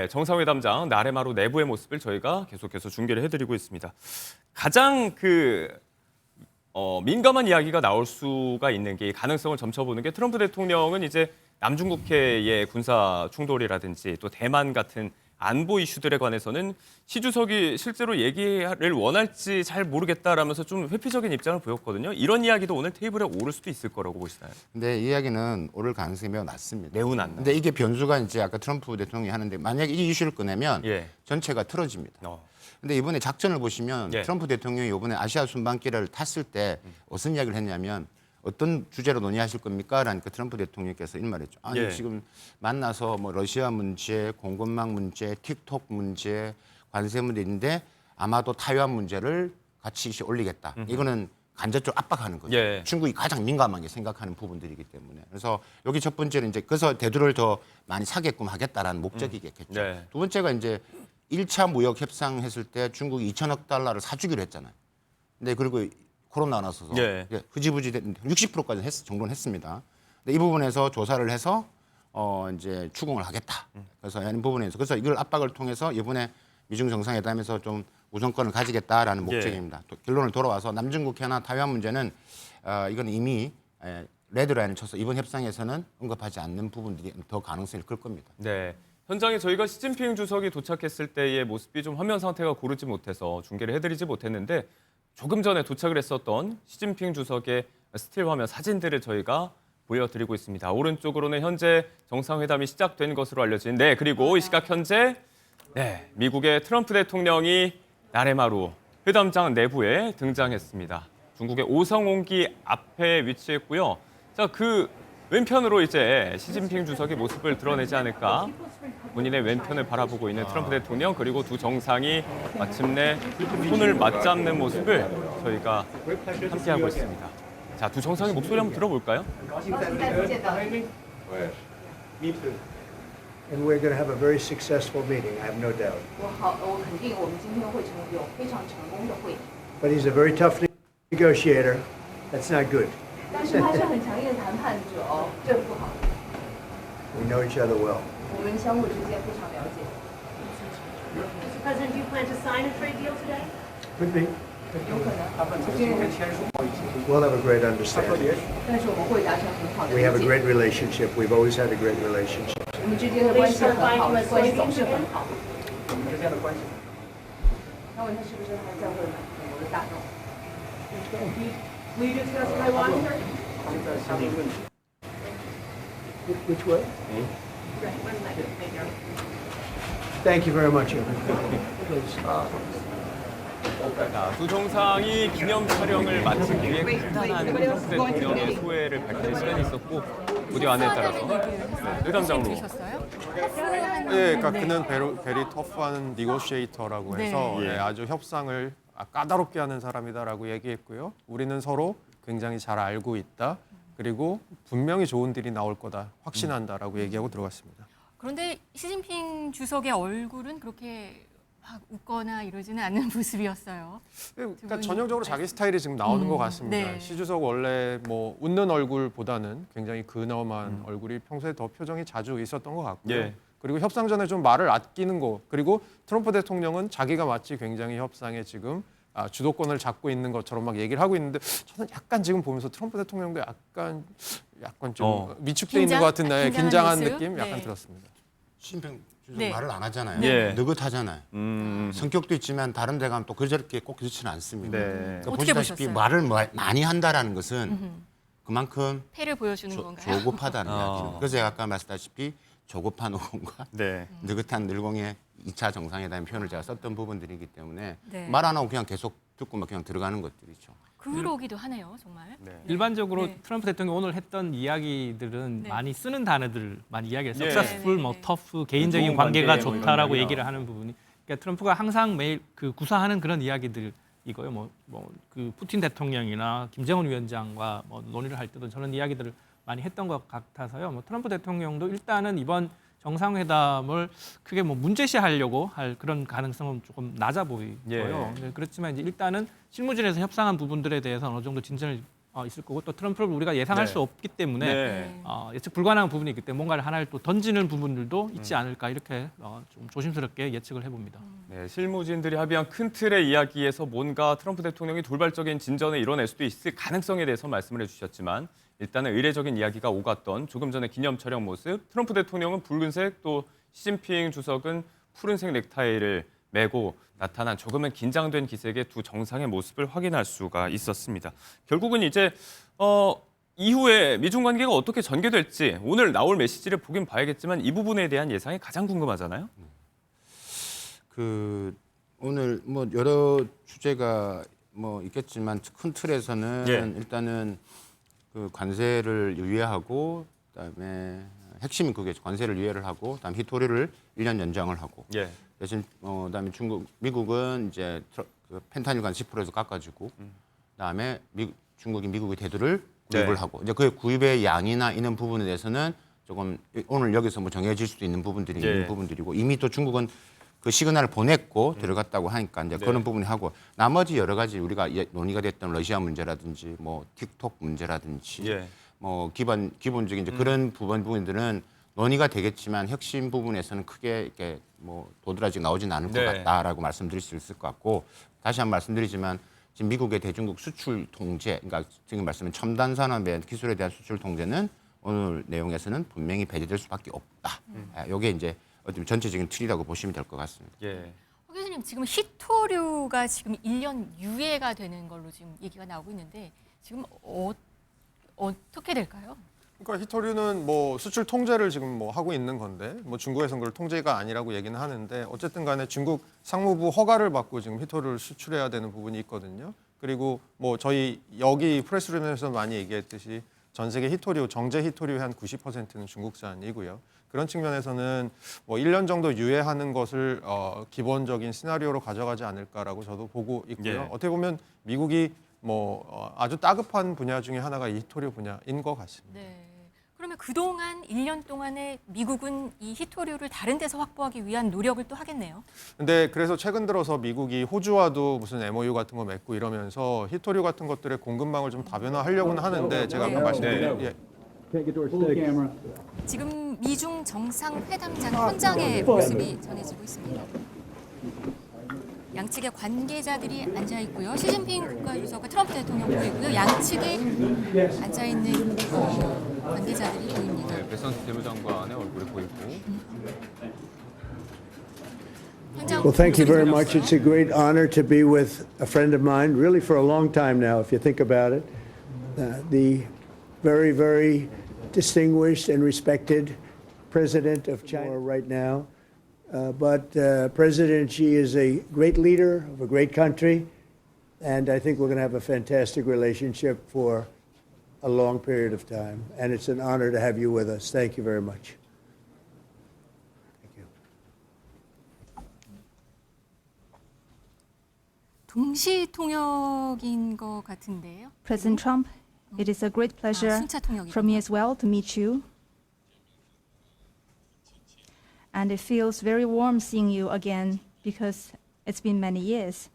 정상회담장 나레마루 내부의 모습을 저희가 계속해서 중계를 해드리고 있습니다. 가장 민감한 이야기가 나올 수가 있는 게 가능성을 점쳐보는 게 트럼프 대통령은 이제 남중국해의 군사 충돌이라든지 또 대만 같은 안보 이슈들에 관해서는 시 주석이 실제로 얘기를 원할지 잘 모르겠다라면서 좀 회피적인 입장을 보였거든요. 이런 이야기도 오늘 테이블에 오를 수도 있을 거라고 보시나요? 근데 이 이야기는 오를 가능성이 매우 낮습니다. 매우 낮나? 근데 이게 변수가 이제 아까 트럼프 대통령이 하는데 만약에 이 이슈를 꺼내면 전체가 틀어집니다. 근데 이번에 작전을 보시면 트럼프 대통령이 이번에 아시아 순방길을 탔을 때 무슨 이야기를 했냐면 어떤 주제로 논의하실 겁니까? 라니까 트럼프 대통령께서 이런 말했죠. 아니 지금 만나서 뭐 러시아 문제, 공급망 문제, 틱톡 문제, 관세 문제인데 아마도 타이완 문제를 같이 올리겠다. 이거는 간접적으로 압박하는 거죠. 중국이 가장 민감하게 생각하는 부분들이기 때문에. 그래서 여기 첫 번째는 이제 그래서 대두를 더 많이 사게끔 하겠다라는 목적이겠죠. 두 번째가 이제 1차 무역 협상했을 때 중국이 2천억 달러를 사주기로 했잖아요. 근데 그리고 코로나 나서서 흐지부지 60%까지 정도는 했습니다. 근데 이 부분에서 조사를 해서 이제 추궁을 하겠다. 그래서 이런 부분에서 그래서 이걸 압박을 통해서 이번에 미중 정상회담에서 좀 우선권을 가지겠다라는 목적입니다. 또 결론을 돌아와서 남중국해나 타이완 문제는 이건 이미 레드라인을 쳐서 이번 협상에서는 언급하지 않는 부분들이 더 가능성이 클 겁니다. 네. 현장에 저희가 시진핑 주석이 도착했을 때의 모습이 좀 화면 상태가 고르지 못해서 중계를 해드리지 못했는데 조금 전에 도착을 했었던 시진핑 주석의 스틸 화면 사진들을 저희가 보여드리고 있습니다. 오른쪽으로는 현재 정상회담이 시작된 것으로 알려진 그리고 이 시각 현재 미국의 트럼프 대통령이 나레마루 회담장 내부에 등장했습니다. 중국의 오성홍기 앞에 위치했고요. 자, 그 왼편으로 이제 시진핑 주석의 모습을 드러내지 않을까. 본인의 왼편을 바라보고 있는 트럼프 대통령 그리고 두 정상이 마침내 손을 맞잡는 모습을 저희가 함께하고 있습니다. 자, 두 정상의 목소리 한번 들어볼까요? And we're going to have a very successful meeting, I have no doubt. But he's a very tough negotiator. That's not good. We know each other well. Mr. President, do you plan to sign a trade deal today? Could be. We'll have a great understanding. We have a great relationship. We've always had a great relationship. Will you discuss Taiwan, sir? Which way? Thank you very much, everybody. 자, 두 정상이 기념 촬영을 마친 뒤에 간단한 트럼프 대통령의 소회를 밝힐 시간이 있었고 무대 안내에 따라서 회담장으로. 그러니까 그는 베리 터프한 니고시에이터라고 해서 아주 협상을 까다롭게 하는 사람이다라고 얘기했고요. 우리는 서로 굉장히 잘 알고 있다. 그리고 분명히 좋은 딜이 나올 거다. 확신한다라고 얘기하고 들어갔습니다. 그런데 시진핑 주석의 얼굴은 그렇게 막 웃거나 이러지는 않는 모습이었어요. 그러니까 전형적으로 자기 스타일이 지금 나오는 것 같습니다. 시 주석 원래 뭐 웃는 얼굴보다는 굉장히 근엄한 얼굴이 평소에 더 표정이 자주 있었던 것 같고요. 그리고 협상 전에 좀 말을 아끼는 거. 그리고 트럼프 대통령은 자기가 마치 굉장히 협상에 지금 주도권을 잡고 있는 것처럼 막 얘기를 하고 있는데 저는 약간 지금 보면서 트럼프 대통령도 약간 좀 위축돼 있는 것 같은 긴장한 느낌 약간 들었습니다. 시진핑 주석 말을 안 하잖아요. 느긋하잖아요. 성격도 있지만 다른 데 가면 또 그저렇게 꼭 그렇지는 않습니다. 그러니까 보시다시피 말을 많이 한다라는 것은 그만큼 패를 보여주는 건가요? 조급하다는 이야기입니다. 그래서 제가 아까 말씀드렸다시피 조급한 오공과 느긋한 늘공의 2차 정상회담 표현을 제가 썼던 부분들이기 때문에 말 안 하고 그냥 계속 듣고 막 그냥 들어가는 것들이죠. 그러기도 하네요, 정말. 일반적으로 트럼프 대통령이 오늘 했던 이야기들은 많이 쓰는 단어들을 많이 이야기해요. successful, 뭐 tough, 개인적인 관계가 좋다라고 얘기를 하는 부분이. 그러니까 트럼프가 항상 매일 그 구사하는 그런 이야기들 이거요. 그 푸틴 대통령이나 김정은 위원장과 뭐 논의를 할 때도 저런 이야기들을 많이 했던 것 같아서요. 트럼프 대통령도 일단은 이번 정상회담을 크게 문제시하려고 할 그런 가능성은 조금 낮아 보이고요. 그렇지만 이제 일단은 실무진에서 협상한 부분들에 대해서 어느 정도 진전을 있을 거고 또 트럼프를 우리가 예상할 네. 수 없기 때문에 네. 예측 불가능한 부분이 있기 때문에 뭔가를 하나를 또 던지는 부분들도 있지 않을까 이렇게 좀 조심스럽게 예측을 해봅니다. 네, 실무진들이 합의한 큰 틀의 이야기에서 뭔가 트럼프 대통령이 돌발적인 진전을 이뤄낼 수도 있을 가능성에 대해서 말씀을 해주셨지만 일단은 의례적인 이야기가 오갔던 조금 전에 기념 촬영 모습, 트럼프 대통령은 붉은색 또 시진핑 주석은 푸른색 넥타이를 메고 나타난 조금은 긴장된 기색의 두 정상의 모습을 확인할 수가 있었습니다. 결국은 이제 이후에 미중 관계가 어떻게 전개될지 오늘 나올 메시지를 보긴 봐야겠지만 이 부분에 대한 예상이 가장 궁금하잖아요. 그 오늘 뭐 여러 주제가 뭐 있겠지만 큰 틀에서는 일단은 그 관세를 유예하고 그다음에 핵심은 그게 관세를 유예를 하고 그다음 히토리를 1년 연장을 하고 대신 그다음에 미국은 이제 그 펜타닐 관 10%에서 깎아주고 그다음에 중국이 미국의 대두를 구입을 하고 이제 그 구입의 양이나 이런 부분에 대해서는 조금 오늘 여기서 뭐 정해질 수도 있는 부분들이 있는 부분들이고 이미 또 중국은 그 시그널을 보냈고 들어갔다고 하니까 이제 그런 부분이 하고 나머지 여러 가지 우리가 논의가 됐던 러시아 문제라든지 뭐 틱톡 문제라든지 뭐 기본적인 이제 그런 부분들은 논의가 되겠지만 핵심 부분에서는 크게 이렇게 뭐 도드라지가 나오지는 않을 것 같다라고 말씀드릴 수 있을 것 같고 다시 한번 말씀드리지만 지금 미국의 대중국 수출 통제, 그러니까 지금 말씀한 첨단 산업의 기술에 대한 수출 통제는 오늘 내용에서는 분명히 배제될 수밖에 없다. 이게 이제 어떤 전체적인 틀이라고 보시면 될 것 같습니다. 허 교수님, 지금 히토류가 지금 1년 유예가 되는 걸로 지금 얘기가 나오고 있는데 지금 어떻게 될까요? 그러니까 히토류는 뭐 수출 통제를 지금 뭐 하고 있는 건데 뭐 중국에서는 그걸 통제가 아니라고 얘기는 하는데 어쨌든 간에 중국 상무부 허가를 받고 지금 히토류를 수출해야 되는 부분이 있거든요. 그리고 뭐 저희 여기 프레스룸에서 많이 얘기했듯이 전 세계 히토류, 정제 히토류의 한 90%는 중국산이고요. 그런 측면에서는 뭐 1년 정도 유예하는 것을 기본적인 시나리오로 가져가지 않을까라고 저도 보고 있고요. 어떻게 보면 미국이 뭐 아주 다급한 분야 중에 하나가 이 히토류 분야인 것 같습니다. 그러면 그동안 1년 동안에 미국은 이 히토류를 다른 데서 확보하기 위한 노력을 또 하겠네요. 근데 그래서 최근 들어서 미국이 호주와도 무슨 MOU 같은 거 맺고 이러면서 히토류 같은 것들의 공급망을 좀 다변화하려고는 하는데 제가 아까 말씀드린 지금 미중 정상회담장 현장의 모습이 전해지고 있습니다. 양측의 관계자들이 앉아 있고요. 시진핑 국가주석과 트럼프 대통령 보이고요. 양측에 앉아 있는 관계자들이 보입니다. 베선스 재무장관의 얼굴이 보이고. Well, thank you very much. It's a great honor to be with a friend of mine, really for a long time now, if you think about it. The very, very distinguished and respected president of China right now. But President Xi is a great leader of a great country, and I think we're going to have a fantastic relationship for a long period of time. And it's an honor to have you with us. Thank you very much. 동시 통역인 것 같은데요. President Trump, it is a great pleasure for me as well to meet you. And it feels very warm seeing you again because it's been many years.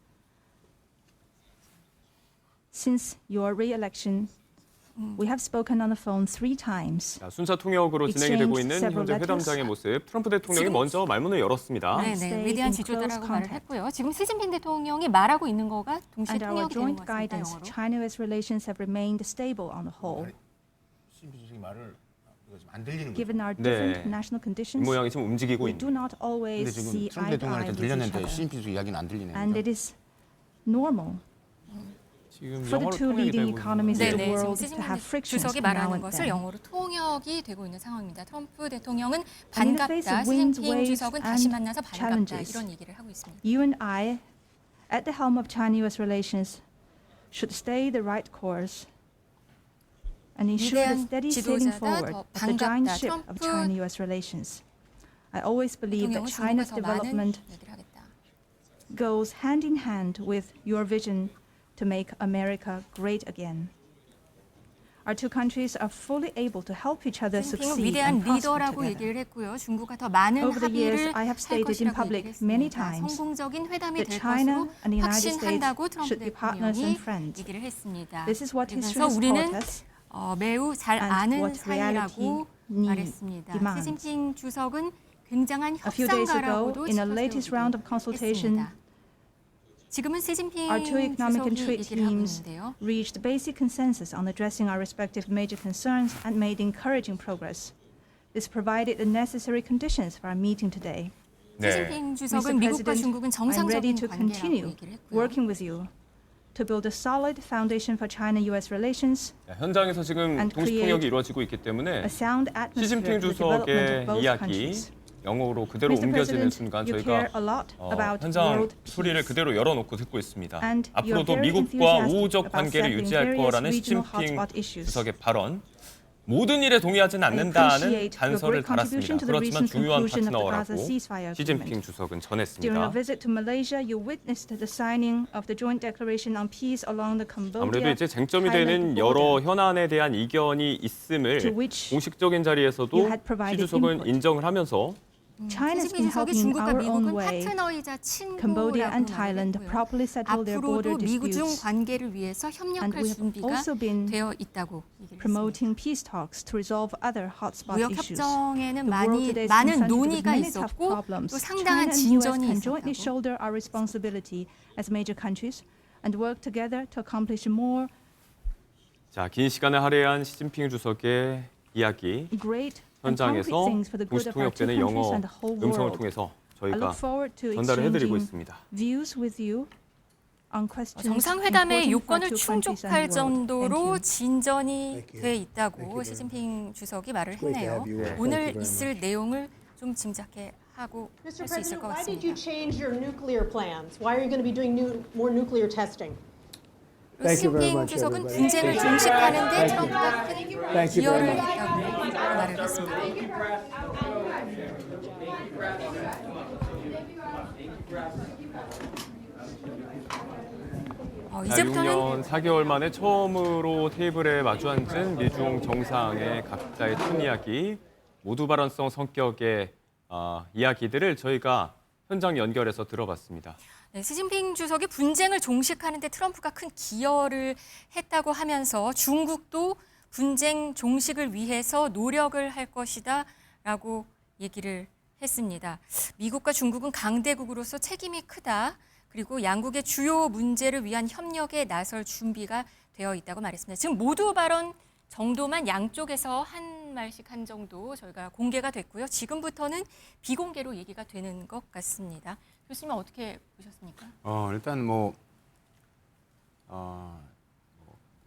Since your re-election, we have spoken on the phone 3 times. 순차 통역으로 진행이 되고 있는 현재 회담장의 모습. 트럼프 대통령이 먼저 말문을 열었습니다. 네, 위대한 지도자라고 말을 했고요. 지금 시진핑 대통령이 말하고 있는 거가 동시 And our 통역이 되는 joint 것 같습니다. guidance, 영어로. China-US relations have remained stable on the whole. Given our different national 이 conditions, 모양이 지금 움직이고 we 있는. do not always 근데 see 지금 트럼프 eye to eye 대통령한테 with each 들렸는데 other. 시진핑 이야기는 안 들리네요. And it is normal 지금 for the 영어로 two 통역이 leading 되고 economies 있는 of the 지금 world to 시진핑 have frictions 주석이 from now 말하는 and 것을 then. 영어로 통역이 되고 있는 상황입니다. 트럼프 대통령은 And in the face 반갑다, of winds, 시진핑 waves, 주석은 다시 and 만나서 반갑다 challenges, 이런 얘기를 하고 있습니다. You and I, at the helm of China-US relations, should stay the right course and ensure the 위대한 steady sailing 지도자다, forward 더 of the giant 반갑다. ship of 트럼프 China-US relations. I always believe that 대통령은 China's 중국에서 많은 development 얘기를 하겠다. goes hand in hand with your vision to make America great again. Our two countries are fully able to help each other 시진핑은 succeed 위대한 and prosper 리더라고 together. 얘기를 했고요. 중국과 더 많은 Over the years, 합의를 I have 할 stated in 것이라고 public 얘기를 many 했습니다. times 성공적인 회담이 that 될 China 것으로 and the United States 확신한다고 트럼프 should be partners and 대통령이 friends. 얘기를 했습니다. This is what history 그래서 has 우리는 taught us 매우 잘 and 아는 what 사이라고 reality 말했습니다. demands. 시진핑 주석은 굉장한 A few days ago, 협상가라고도 in a latest round of consultation, 했습니다. 지금은 시진핑 our two economic and 주석이 trade 얘기를 하고 teams 있는데요. reached basic consensus on addressing our respective major concerns and made encouraging progress. This provided the necessary conditions for our meeting today. 시진핑 Mr. 주석은 미국과 President, 중국은 I'm ready 정상적인 to 관계라고 continue 얘기를 했고요. working with you to build a solid foundation for China-U.S. relations 현장에서 지금 and 동시 create 통역이 이루어지고 있기 때문에 a sound atmosphere 시진핑 for the development of 주석의 both 이야기 countries. 영어로 그대로 Mr. 옮겨지는 President, 순간 you 저희가 care a lot about 현장 world 소리를 그대로 열어놓고 듣고 있습니다. And you are 앞으로도 very 미국과 enthusiastic 우호적 about 관계를 settling 유지할 various 거라는 regional 시진핑 hotspot issues. 주석의 발언, 모든 일에 동의하지는 I 않는다는 appreciate your 단서를 great contribution 달았습니다. to the 그렇지만 recent 중요한 conclusion of the Gaza 파트너라고 ceasefire 시진핑 agreement. 주석은 During a 전했습니다. visit to Malaysia, you witnessed the signing of the joint declaration on peace along the 아무래도 Cambodia 이제 쟁점이 Thailand 되는 여러 border. 현안에 대한 이견이 있음을 To which 공식적인 자리에서도 you had 시 provided 주석은 input. 인정을 하면서 China has 시진핑 been 주석이 helping in 중국과 our own 미국은 way 파트너이자 Cambodia and 친구라고 Thailand 말했고요. properly settle their border 앞으로도 미중 disputes, 관계를 위해서 and 협력할 we have 준비가 also been 되어 있다고 얘기를 했습니다. promoting peace talks to resolve other hotspot 무역 issues. 협정에는 The world today is 많은 confronted with 논의가 many tough 있었고 problems. 또 China 상당한 and US 진전이 can jointly 있었다고. shoulder our responsibility as major countries and work together to accomplish more 자, 긴 시간을 할애한 시진핑 주석의 이야기 great and concrete 현장에서 things for the good 동시 of our two 통역되는 countries 영어 and the whole 음성을 world. 통해서 I 저희가 look forward to 전달을 해드리고 exchanging 있습니다. views with you on questions 정상회담의 important for 요건을 our two countries 충족할 and the world. Thank 정도로 you. 진전이 Thank you. 돼 있다고 Thank you very 시진핑 주석이 말을 great to 했네요. have you. Thank you 오늘 very 있을 내용을 좀 짐작해 하고 Mr. 할 수 있을 President, 것 why did you 같습니다. change your nuclear plans? Why are you going to be doing more nuclear testing? 그리고 Thank you very 시진핑 much, 주석은 everybody. 분쟁을 종식하는데 트럼프가 큰 Thank you very 기여를 much. 했다고 말을 했습니다. 자, 이제부터는 6년 4개월 만에 처음으로 테이블에 마주 앉은 미중 정상의 각자의 툰 이야기, 모두 발언성 성격의 이야기들을 저희가 현장 연결해서 들어봤습니다. 네, 시진핑 주석이 분쟁을 종식하는 데 트럼프가 큰 기여를 했다고 하면서 중국도 분쟁 종식을 위해서 노력을 할 것이다 라고 얘기를 했습니다. 미국과 중국은 강대국으로서 책임이 크다. 그리고 양국의 주요 문제를 위한 협력에 나설 준비가 되어 있다고 말했습니다. 지금 모두 발언 정도만 양쪽에서 한 말씩 한 정도 저희가 공개가 됐고요. 지금부터는 비공개로 얘기가 되는 것 같습니다. 교수님 어떻게 보셨습니까? 일단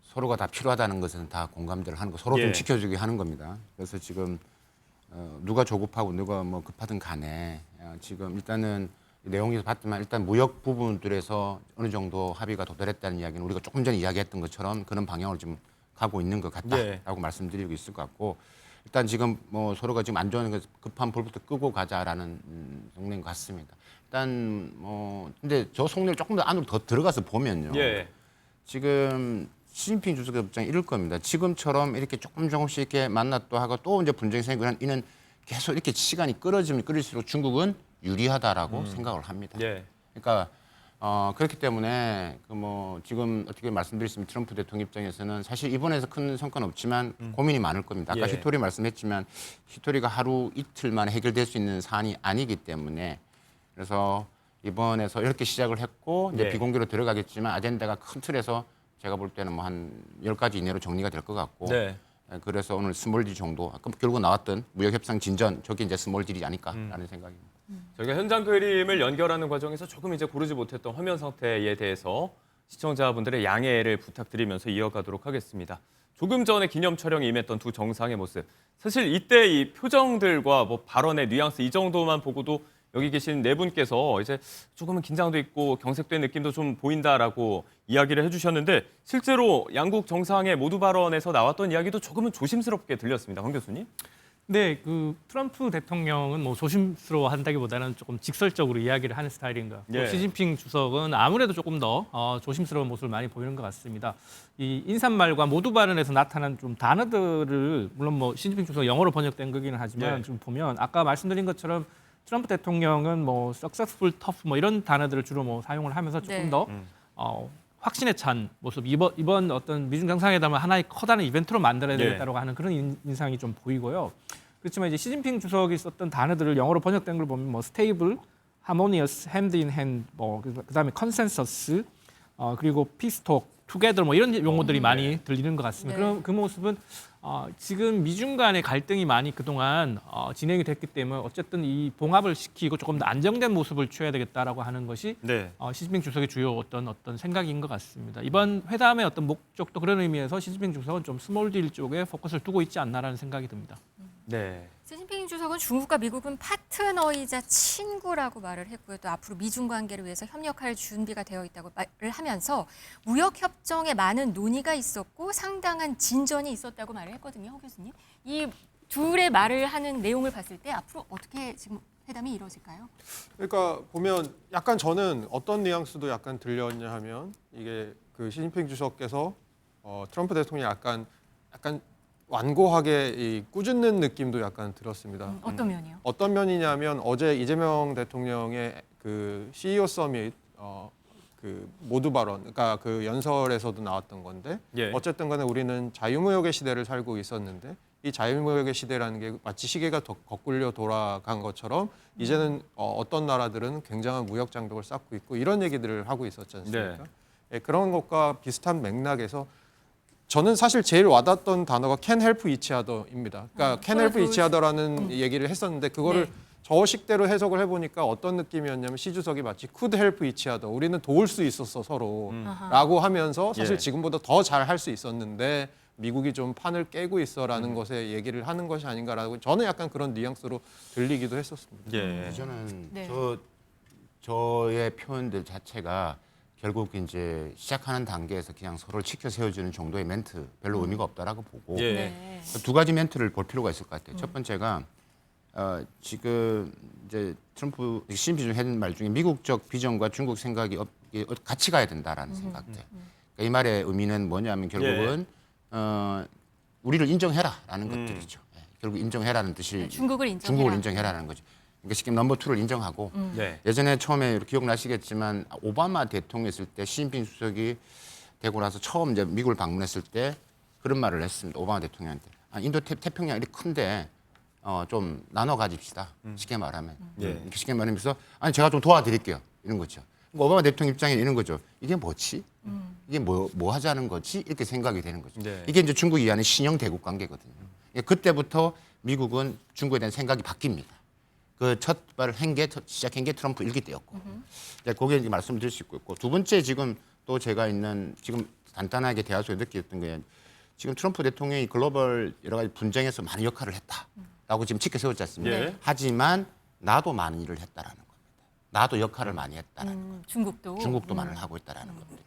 서로가 다 필요하다는 것은 다 공감대를 하는 거, 서로 예. 좀 지켜주게 하는 겁니다. 그래서 지금 누가 조급하고 누가 급하든 간에 지금 일단은 내용에서 봤지만 일단 무역 부분들에서 어느 정도 합의가 도달했다는 이야기는 우리가 조금 전에 이야기했던 것처럼 그런 방향으로 좀 가고 있는 것 같다라고 말씀드리고 있을 것 같고, 일단 지금 서로가 지금 안 좋은 거 급한 불부터 끄고 가자라는 속내인 것 같습니다. 일단 근데 저 속내를 조금 더 안으로 더 들어가서 보면요. 예. 지금 시진핑 주석의 입장이 이럴 겁니다. 지금처럼 이렇게 조금씩 이렇게 만났도 하고 또 이제 분쟁이 생기고 이는 계속 이렇게 시간이 끌어지면 끌릴수록 중국은 유리하다라고 생각을 합니다. 예. 그러니까 그렇기 때문에 지금 어떻게 말씀드렸으면 트럼프 대통령 입장에서는 사실 이번에서 큰 성과는 없지만 고민이 많을 겁니다. 아까 예. 히토리 말씀했지만 히토리가 하루 이틀 만에 해결될 수 있는 사안이 아니기 때문에, 그래서 이번에서 이렇게 시작을 했고 이제 예. 비공개로 들어가겠지만 아젠다가 큰 틀에서 제가 볼 때는 한 10가지 이내로 정리가 될 것 같고, 네. 그래서 오늘 스몰 딜 정도, 결국 나왔던 무역 협상 진전, 저게 이제 스몰 딜이 아닐까라는 생각입니다. 저희가 현장 그림을 연결하는 과정에서 조금 이제 고르지 못했던 화면 상태에 대해서 시청자분들의 양해를 부탁드리면서 이어가도록 하겠습니다. 조금 전에 기념 촬영에 임했던 두 정상의 모습. 사실 이때 이 표정들과 발언의 뉘앙스 이 정도만 보고도 여기 계신 네 분께서 이제 조금은 긴장도 있고 경색된 느낌도 좀 보인다라고 이야기를 해주셨는데, 실제로 양국 정상의 모두 발언에서 나왔던 이야기도 조금은 조심스럽게 들렸습니다. 황 교수님. 네, 그 트럼프 대통령은 뭐 조심스러워한다기보다는 조금 직설적으로 이야기를 하는 스타일인 것 같고 예. 시진핑 주석은 아무래도 조금 더 조심스러운 모습을 많이 보이는 것 같습니다. 이 인사말과 모두 발언에서 나타난 좀 단어들을 물론 뭐 시진핑 주석 영어로 번역된 거기는 하지만 예. 좀 보면 아까 말씀드린 것처럼 트럼프 대통령은 뭐 successful, tough 뭐 이런 단어들을 주로 뭐 사용을 하면서 조금 네. 더 확신에 찬 모습 이번 어떤 미중 정상회담을 하나의 커다란 이벤트로 만들어야 네. 되겠다고 하는 그런 인상이 좀 보이고요. 그렇지만 이제 시진핑 주석이 썼던 단어들을 영어로 번역된 걸 보면 뭐 stable, harmonious, hand in hand, 뭐 그다음에 consensus, 그리고 peace talk, together 뭐 이런 용어들이 많이 들리는 것 같습니다. 네. 그럼 그 모습은 지금 미중 간의 갈등이 많이 그동안 진행이 됐기 때문에 어쨌든 이 봉합을 시키고 조금 더 안정된 모습을 취해야 되겠다라고 하는 것이 네. 시진핑 주석의 주요 어떤 생각인 것 같습니다. 이번 회담의 어떤 목적도 그런 의미에서 시진핑 주석은 좀 스몰 딜 쪽에 포커스를 두고 있지 않나라는 생각이 듭니다. 네. 시진핑 주석은 중국과 미국은 파트너이자 친구라고 말을 했고요. 또 앞으로 미중 관계를 위해서 협력할 준비가 되어 있다고 말을 하면서 무역 협정에 많은 논의가 있었고 상당한 진전이 있었다고 말을 했거든요. 허 교수님. 이 둘의 말을 하는 내용을 봤을 때 앞으로 어떻게 지금 회담이 이루어질까요? 그러니까 보면 약간 저는 어떤 뉘앙스도 약간 들렸냐 하면 이게 그 시진핑 주석께서 트럼프 대통령이 약간 완고하게 이 꾸짖는 느낌도 약간 들었습니다. 어떤 면이요? 어떤 면이냐면 어제 이재명 대통령의 그 CEO 서밋 그 모두 발언, 그러니까 그 연설에서도 나왔던 건데 예. 어쨌든 간에 우리는 자유무역의 시대를 살고 있었는데 이 자유무역의 시대라는 게 마치 시계가 거꾸려 돌아간 것처럼 이제는 어떤 나라들은 굉장한 무역 장벽을 쌓고 있고 이런 얘기들을 하고 있었지 않습니까? 네. 예, 그런 것과 비슷한 맥락에서 저는 사실 제일 와닿았던 단어가 can help each other입니다. 그러니까 can help each other라는 얘기를 했었는데 그거를 저 식대로 해석을 해보니까 어떤 느낌이었냐면 시 주석이 마치 could help each other. 우리는 도울 수 있었어 서로라고 하면서 사실 예. 지금보다 더 잘 할 수 있었는데 미국이 좀 판을 깨고 있어라는 것에 얘기를 하는 것이 아닌가라고 저는 약간 그런 뉘앙스로 들리기도 했었습니다. 예. 저는 네. 저의 표현들 자체가 결국 이제 시작하는 단계에서 그냥 서로를 치켜 세워주는 정도의 멘트 별로 의미가 없다라고 보고 예. 네. 두 가지 멘트를 볼 필요가 있을 것 같아요. 첫 번째가 지금 이제 트럼프 시진핑 주석이 했는 말 중에 미국적 비전과 중국 생각이 같이 가야 된다라는 생각들. 그러니까 이 말의 의미는 뭐냐면 결국은 우리를 인정해라라는 것들이죠. 결국 인정해라는 뜻이 중국을 인정해라. 중국을 인정해라는 거죠. 그러니까 쉽게 넘버 2를 인정하고 네. 예전에 처음에 기억나시겠지만 오바마 대통령 있을 때 시진핑 주석이 되고 나서 처음 이제 미국을 방문했을 때 그런 말을 했습니다. 오바마 대통령한테 인도 태평양 이렇게 큰데 좀 나눠 가집시다. 쉽게 말하면 이렇게 쉽게 말하면서 아니 제가 좀 도와드릴게요 이런 거죠. 오바마 대통령 입장에는 이런 거죠. 이게 뭐지? 이게 뭐 하자는 거지? 이렇게 생각이 되는 거죠. 네. 이게 이제 중국이 이해하는 신형 대국 관계거든요. 그때부터 미국은 중국에 대한 생각이 바뀝니다. 그 첫 발을 시작한 게 트럼프 일기 때였고, 거기에 이제 말씀드릴 수 있고, 두 번째 지금 또 제가 지금 간단하게 대화 속에 느꼈던 게 지금 트럼프 대통령이 글로벌 여러 가지 분쟁에서 많은 역할을 했다라고 지금 지켜 세웠지 않습니까? 네. 하지만 나도 많은 일을 했다라는 겁니다. 나도 역할을 많이 했다라는 중국도 중국도 많이 하고 있다라는 겁니다.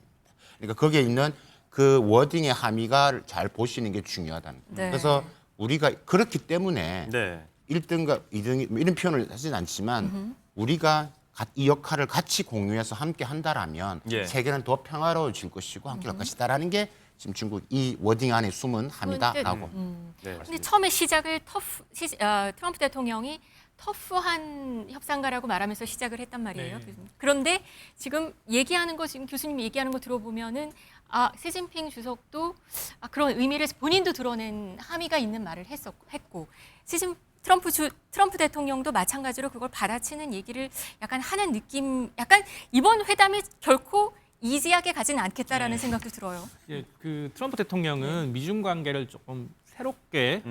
그러니까 거기에 있는 그 워딩의 함의가 잘 보시는 게 중요하다는 겁니다. 네. 그래서 우리가 그렇기 때문에 네. 1등과 2등 이런 표현을 하진 않지만 우리가 이 역할을 같이 공유해서 함께 한다라면 예. 세계는 더 평화로워질 것이고 함께 할 것이다라는 게 지금 중국 이 워딩 안에 숨은 함이다라고. 네. 근데 처음에 시작을 트럼프 대통령이 터프한 협상가라고 말하면서 시작을 했단 말이에요. 네. 그런데 지금 얘기하는 거 지금 교수님이 얘기하는 거 들어보면은 시진핑 주석도 그런 의미를 본인도 드러낸 함의가 있는 말을 했고 트럼프 대통령도 마찬가지로 그걸 받아치는 얘기를 약간 하는 느낌, 약간 이번 회담이 결코 이지하게 가지는 않겠다라는 생각도 들어요. 예, 그 트럼프 대통령은 미중 관계를 조금 새롭게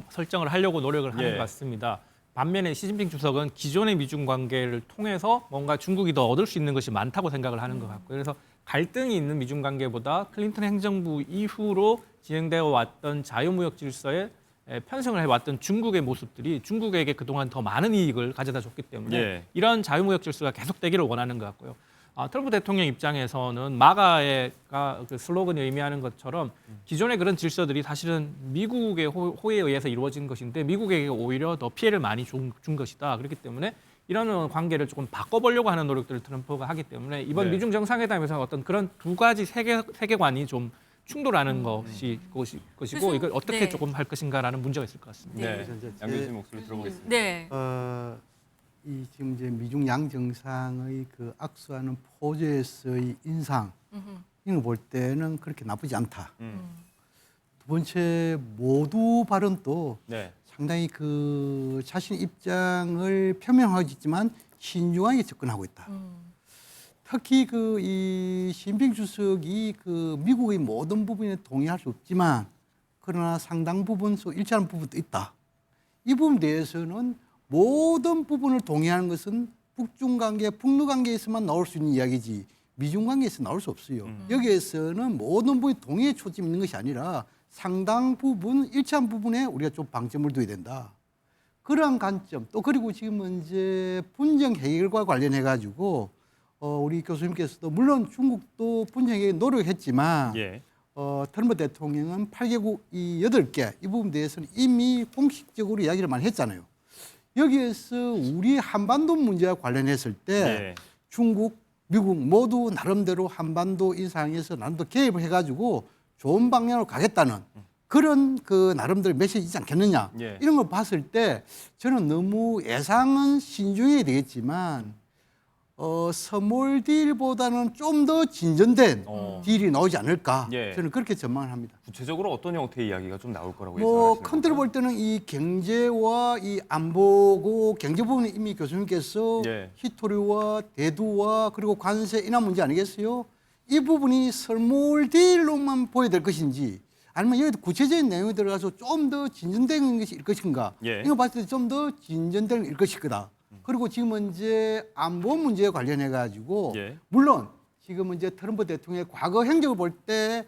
설정을 하려고 노력을 하는 예. 것 같습니다. 반면에 시진핑 주석은 기존의 미중 관계를 통해서 뭔가 중국이 더 얻을 수 있는 것이 많다고 생각을 하는 것 같고요. 그래서 갈등이 있는 미중 관계보다 클린턴 행정부 이후로 진행되어 왔던 자유무역 질서에 편승을 해왔던 중국의 모습들이 중국에게 그동안 더 많은 이익을 가져다 줬기 때문에 예. 이런 자유무역 질서가 계속되기를 원하는 것 같고요. 트럼프 대통령 입장에서는 마가가 그 슬로건이 의미하는 것처럼 기존의 그런 질서들이 사실은 미국의 호의에 의해서 이루어진 것인데 미국에게 오히려 더 피해를 많이 준 것이다. 그렇기 때문에 이런 관계를 조금 바꿔보려고 하는 노력들을 트럼프가 하기 때문에 이번 미중 정상회담에서 어떤 그런 두 가지 세계관이 좀 충돌하는 것이고 이걸 어떻게 조금 할 것인가라는 문제가 있을 것 같습니다. 네. 양교수님 목소리 들어보겠습니다. 네. 이 지금 이제 미중 양 정상의 그 악수하는 포즈에서의 인상 이런 거 볼 때는 그렇게 나쁘지 않다. 두 번째 모두 발언도 상당히 그 자신 입장을 표명하고 있지만 신중하게 접근하고 있다. 특히 그 이 시진핑 주석이 그 미국의 모든 부분에 동의할 수 없지만 그러나 상당 부분 일치하는 부분도 있다. 이 부분에 대해서는 모든 부분을 동의하는 것은 북중 관계, 북러 관계에서만 나올 수 있는 이야기지 미중 관계에서 나올 수 없어요. 여기에서는 모든 부분이 동의에 초점이 있는 것이 아니라 상당 부분, 일치한 부분에 우리가 좀 방점을 둬야 된다. 그러한 관점, 또 그리고 지금 이제 분쟁 해결과 관련해 가지고 우리 교수님께서도 물론 중국도 분쟁 해결에 노력했지만 트럼프 대통령은 8개국 이 8개 이 부분에 대해서는 이미 공식적으로 이야기를 많이 했잖아요. 여기에서 우리 한반도 문제와 관련했을 때 중국, 미국 모두 나름대로 한반도 이 상황에서 나름대로 개입을 해가지고 좋은 방향으로 가겠다는 그런 그 나름대로 메시지이지 않겠느냐. 이런 걸 봤을 때 저는 너무 예상은 신중해야 되겠지만 스몰 딜보다는 좀 더 진전된 딜이 나오지 않을까. 저는 그렇게 전망을 합니다. 구체적으로 어떤 형태의 이야기가 좀 나올 거라고 뭐 예상하시는 큰 틀을 볼 때는 이 경제와 이 안보고 경제 부분은 이미 교수님께서 히토리와 대두와 그리고 관세 인하 문제 아니겠어요? 이 부분이 스몰 딜로만 보여야 될 것인지 아니면 여기 구체적인 내용이 들어가서 좀 더 진전된 것일 것인가? 이거 봤을 때 좀 더 진전된 일 것일 거다. 그리고 지금은 이제 안보 문제에 관련해 가지고 물론 지금은 이제 트럼프 대통령의 과거 행적을 볼 때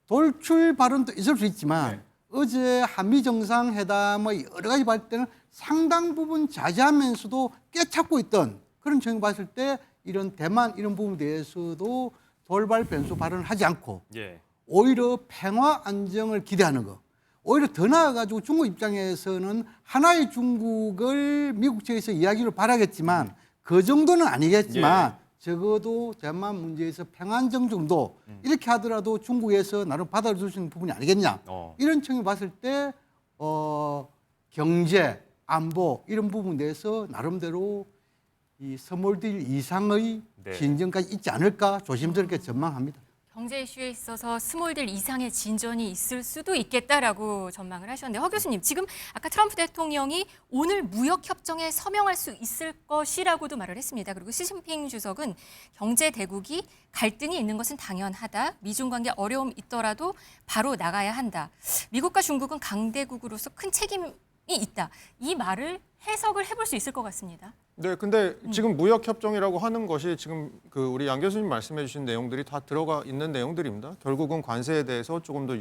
돌출 발언도 있을 수 있지만 어제 한미 정상회담의 여러 가지 봤을 때는 상당 부분 자제하면서도 꿰찾고 있던 그런 점을 봤을 때 이런 대만 이런 부분에 대해서도 돌발 변수 발언을 하지 않고 오히려 평화 안정을 기대하는 거. 오히려 더 나아가지고 중국 입장에서는 하나의 중국을 미국 측에서 이야기를 바라겠지만 그 정도는 아니겠지만 적어도 대만 문제에서 평안정 정도 이렇게 하더라도 중국에서 나름 받아줄 수 있는 부분이 아니겠냐. 이런 측면을 봤을 때 경제, 안보 이런 부분에 대해서 나름대로 이 스몰딜 이상의 진전까지 있지 않을까 조심스럽게 전망합니다. 경제 이슈에 있어서 스몰딜 이상의 진전이 있을 수도 있겠다라고 전망을 하셨는데 허 교수님 지금 아까 트럼프 대통령이 오늘 무역협정에 서명할 수 있을 것이라고도 말을 했습니다. 그리고 시진핑 주석은 경제 대국이 갈등이 있는 것은 당연하다. 미중 관계 어려움이 있더라도 바로 나가야 한다. 미국과 중국은 강대국으로서 큰 책임이 있다. 이 말을 해석을 해볼 수 있을 것 같습니다. 네, 근데 지금 무역협정이라고 하는 것이 지금 그 우리 양 교수님 말씀해 주신 내용들이 다 들어가 있는 내용들입니다. 결국은 관세에 대해서 조금 더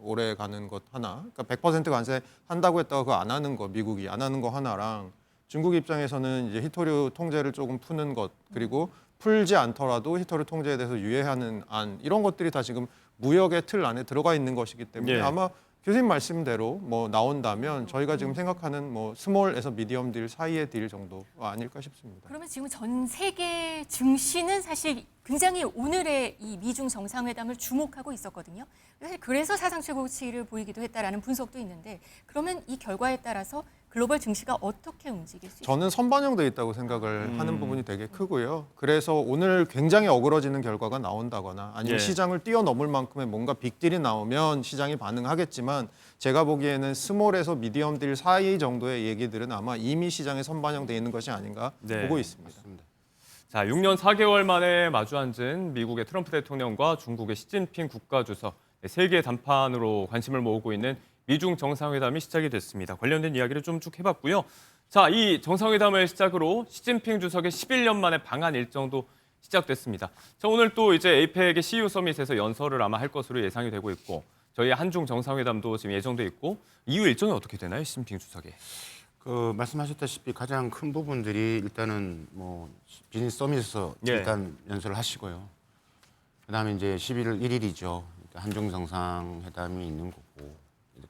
오래 가는 것 하나, 그러니까 100% 관세 한다고 했다가 그거 안 하는 거, 미국이 안 하는 거 하나랑 중국 입장에서는 이제 히토류 통제를 조금 푸는 것, 그리고 풀지 않더라도 히토류 통제에 대해서 유예하는 안, 이런 것들이 다 지금 무역의 틀 안에 들어가 있는 것이기 때문에 아마 교수님 말씀대로 뭐 나온다면 저희가 지금 생각하는 뭐 스몰에서 미디엄 딜 사이의 딜 정도 아닐까 싶습니다. 그러면 지금 전 세계 증시는 사실 굉장히 오늘의 이 미중 정상회담을 주목하고 있었거든요. 사실 그래서 사상 최고치를 보이기도 했다라는 분석도 있는데 그러면 이 결과에 따라서 글로벌 증시가 어떻게 움직일 수 있을까요? 저는 선반영돼 있다고 생각을 하는 부분이 되게 크고요. 그래서 오늘 굉장히 어그러지는 결과가 나온다거나 아니면 시장을 뛰어넘을 만큼의 뭔가 빅딜이 나오면 시장이 반응하겠지만 제가 보기에는 스몰에서 미디엄 딜 사이 정도의 얘기들은 아마 이미 시장에 선반영돼 있는 것이 아닌가 보고 있습니다. 자, 6년 4개월 만에 마주 앉은 미국의 트럼프 대통령과 중국의 시진핑 국가주석 세계 단판으로 관심을 모으고 있는 미중 정상회담이 시작이 됐습니다. 관련된 이야기를 좀 쭉 해봤고요. 자, 이 정상회담을 시작으로 시진핑 주석의 11년 만에 방한 일정도 시작됐습니다. 자, 오늘 또 이제 에이펙의 CU 서밋에서 연설을 아마 할 것으로 예상이 되고 있고 저희 한중 정상회담도 지금 예정돼 있고 이후 일정이 어떻게 되나요, 시진핑 주석의? 말씀하셨다시피 가장 큰 부분들이 일단은 뭐 비즈니스 서밋에서 예. 일단 연설을 하시고요. 그다음에 이제 11월 1일이죠. 한중 정상회담이 있는 거고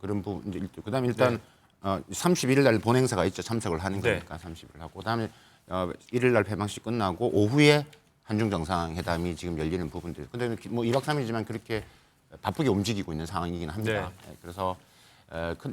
그런 부분 이제 그다음에 일단 31일 날 본행사가 있죠. 참석을 하는 거니까 30일 하고 그다음에 1일 날 폐방식 끝나고 오후에 한중 정상회담이 지금 열리는 부분들. 근데 뭐 2박 3일이지만 그렇게 바쁘게 움직이고 있는 상황이긴 합니다. 그래서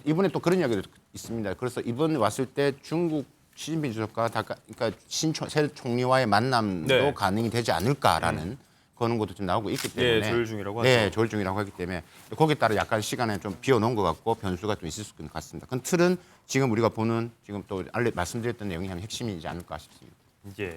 이번에 또 그런 이야기도 있습니다. 그래서 이번에 왔을 때 중국 시진핑 주석과 그러니까 새 총리와의 만남도 가능이 되지 않을까라는 그런 것도 좀 나오고 있기 때문에 조율 중이라고 하죠. 네, 조율 중이라고 하기 때문에 거기에 따라 약간 시간에 좀 비워놓은 것 같고 변수가 좀 있을 것 같습니다. 그 틀은 지금 우리가 보는 지금 또 말씀드렸던 내용이 한 핵심이지 않을까 싶습니다. 예.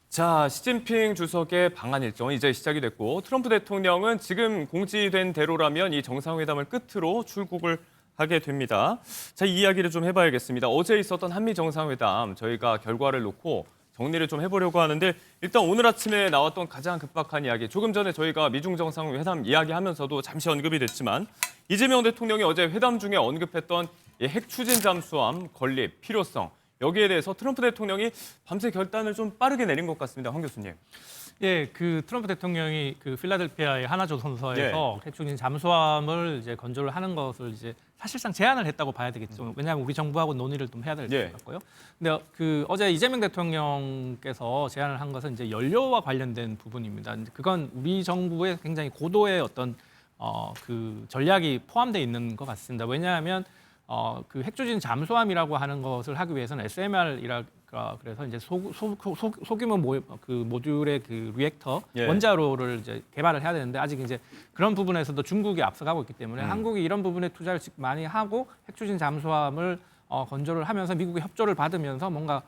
자, 시진핑 주석의 방한 일정은 이제 시작이 됐고 트럼프 대통령은 지금 공지된 대로라면 이 정상회담을 끝으로 출국을 하게 됩니다. 자, 이 이야기를 좀 해봐야겠습니다. 어제 있었던 한미 정상회담 저희가 결과를 놓고 정리를 좀 해보려고 하는데 일단 오늘 아침에 나왔던 가장 급박한 이야기 조금 전에 저희가 미중 정상회담 이야기하면서도 잠시 언급이 됐지만 이재명 대통령이 어제 회담 중에 언급했던 이 핵 추진 잠수함 건립 필요성 여기에 대해서 트럼프 대통령이 밤새 결단을 좀 빠르게 내린 것 같습니다. 황 교수님. 예, 그 트럼프 대통령이 그 필라델피아의 하나조선소에서 핵 추진 잠수함을 이제 건조를 하는 것을 이제 사실상 제안을 했다고 봐야 되겠죠. 왜냐하면 우리 정부하고 논의를 좀 해야 될 것 같고요. 근데 그 어제 이재명 대통령께서 제안을 한 것은 이제 연료와 관련된 부분입니다. 그건 우리 정부의 굉장히 고도의 어떤 그 전략이 포함되어 있는 것 같습니다. 왜냐하면 그 핵추진 잠수함이라고 하는 것을 하기 위해서는 SMR이라 그래서 이제 소규모 그 모듈의 그 리액터 원자로를 이제 개발을 해야 되는데 아직 이제 그런 부분에서도 중국이 앞서가고 있기 때문에 한국이 이런 부분에 투자를 많이 하고 핵추진 잠수함을 건조를 하면서 미국의 협조를 받으면서 뭔가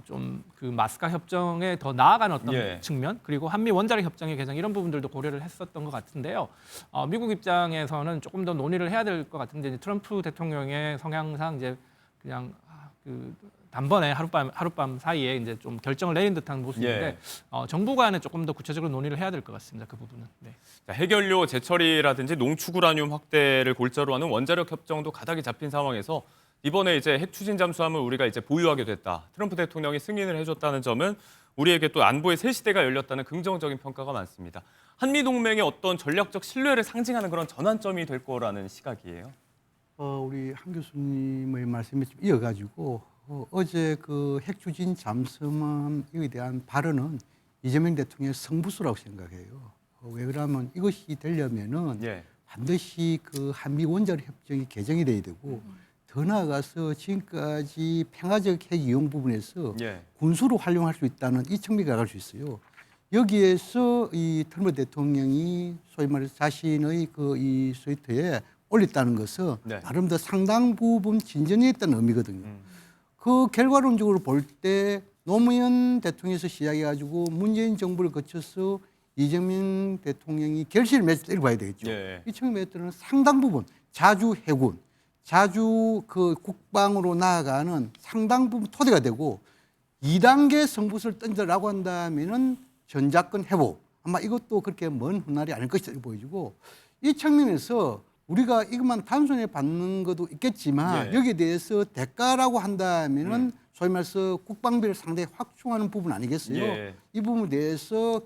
좀 그 마스카 협정에 더 나아가는 어떤 측면 그리고 한미 원자력 협정의 개정 이런 부분들도 고려를 했었던 것 같은데요. 미국 입장에서는 조금 더 논의를 해야 될 것 같은데 이제 트럼프 대통령의 성향상 이제 그냥 그 단번에 하룻밤 사이에 이제 좀 결정을 내린 듯한 모습인데 정부 간에 조금 더 구체적으로 논의를 해야 될 것 같습니다. 그 부분은. 네. 자, 핵연료 재처리라든지 농축우라늄 확대를 골자로 하는 원자력 협정도 가닥이 잡힌 상황에서 이번에 이제 핵 추진 잠수함을 우리가 이제 보유하게 됐다. 트럼프 대통령이 승인을 해줬다는 점은 우리에게 또 안보의 새 시대가 열렸다는 긍정적인 평가가 많습니다. 한미 동맹의 어떤 전략적 신뢰를 상징하는 그런 전환점이 될 거라는 시각이에요. 우리 한 교수님의 말씀에 좀 이어가지고 어제 그 핵 추진 잠수함에 대한 발언은 이재명 대통령의 성부수라고 생각해요. 왜 그러면 이것이 되려면은 반드시 그 한미 원자력 협정이 개정이 돼야 되고. 더 나아가서 지금까지 평화적 핵 이용 부분에서 군수로 활용할 수 있다는 이 측면이 나갈 수 있어요. 여기에서 이 트럼프 대통령이 소위 말해서 자신의 그 이 트위터에 올렸다는 것은 나름 더 상당 부분 진전이 있다는 의미거든요. 그 결과론적으로 볼 때 노무현 대통령에서 시작해가지고 문재인 정부를 거쳐서 이재명 대통령이 결실을 맺을 때 봐야 되겠죠. 이 측면에서는 상당 부분 자주 해군 자주 그 국방으로 나아가는 상당 부분 토대가 되고 2단계 성부수를 던져라고 한다면은 전작권 회복 아마 이것도 그렇게 먼 훗날이 아닐 것이다 보여지고 이 측면에서 우리가 이것만 단순히 받는 것도 있겠지만 여기에 대해서 대가라고 한다면은 소위 말해서 국방비를 상당히 확충하는 부분 아니겠어요? 이 부분에 대해서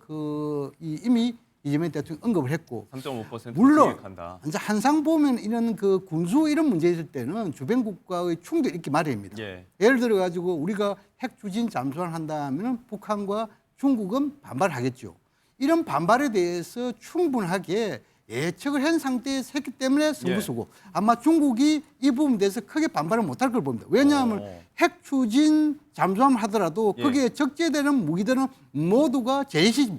이미 이재명 대통령 언급을 했고 3.5% 물론 기획한다. 이제 항상 보면 이런 그 군수 이런 문제 있을 때는 주변 국가의 충돌이 있기 마련입니다. 예를 들어 가지고 우리가 핵 추진 잠수함을 한다면 북한과 중국은 반발하겠죠. 이런 반발에 대해서 충분하게 예측을 한 상태에서 했기 때문에 승부수고 아마 중국이 이 부분에 대해서 크게 반발을 못할 걸 봅니다. 왜냐하면 핵 추진 잠수함을 하더라도 거기에 적재되는 무기들은 모두가 재래식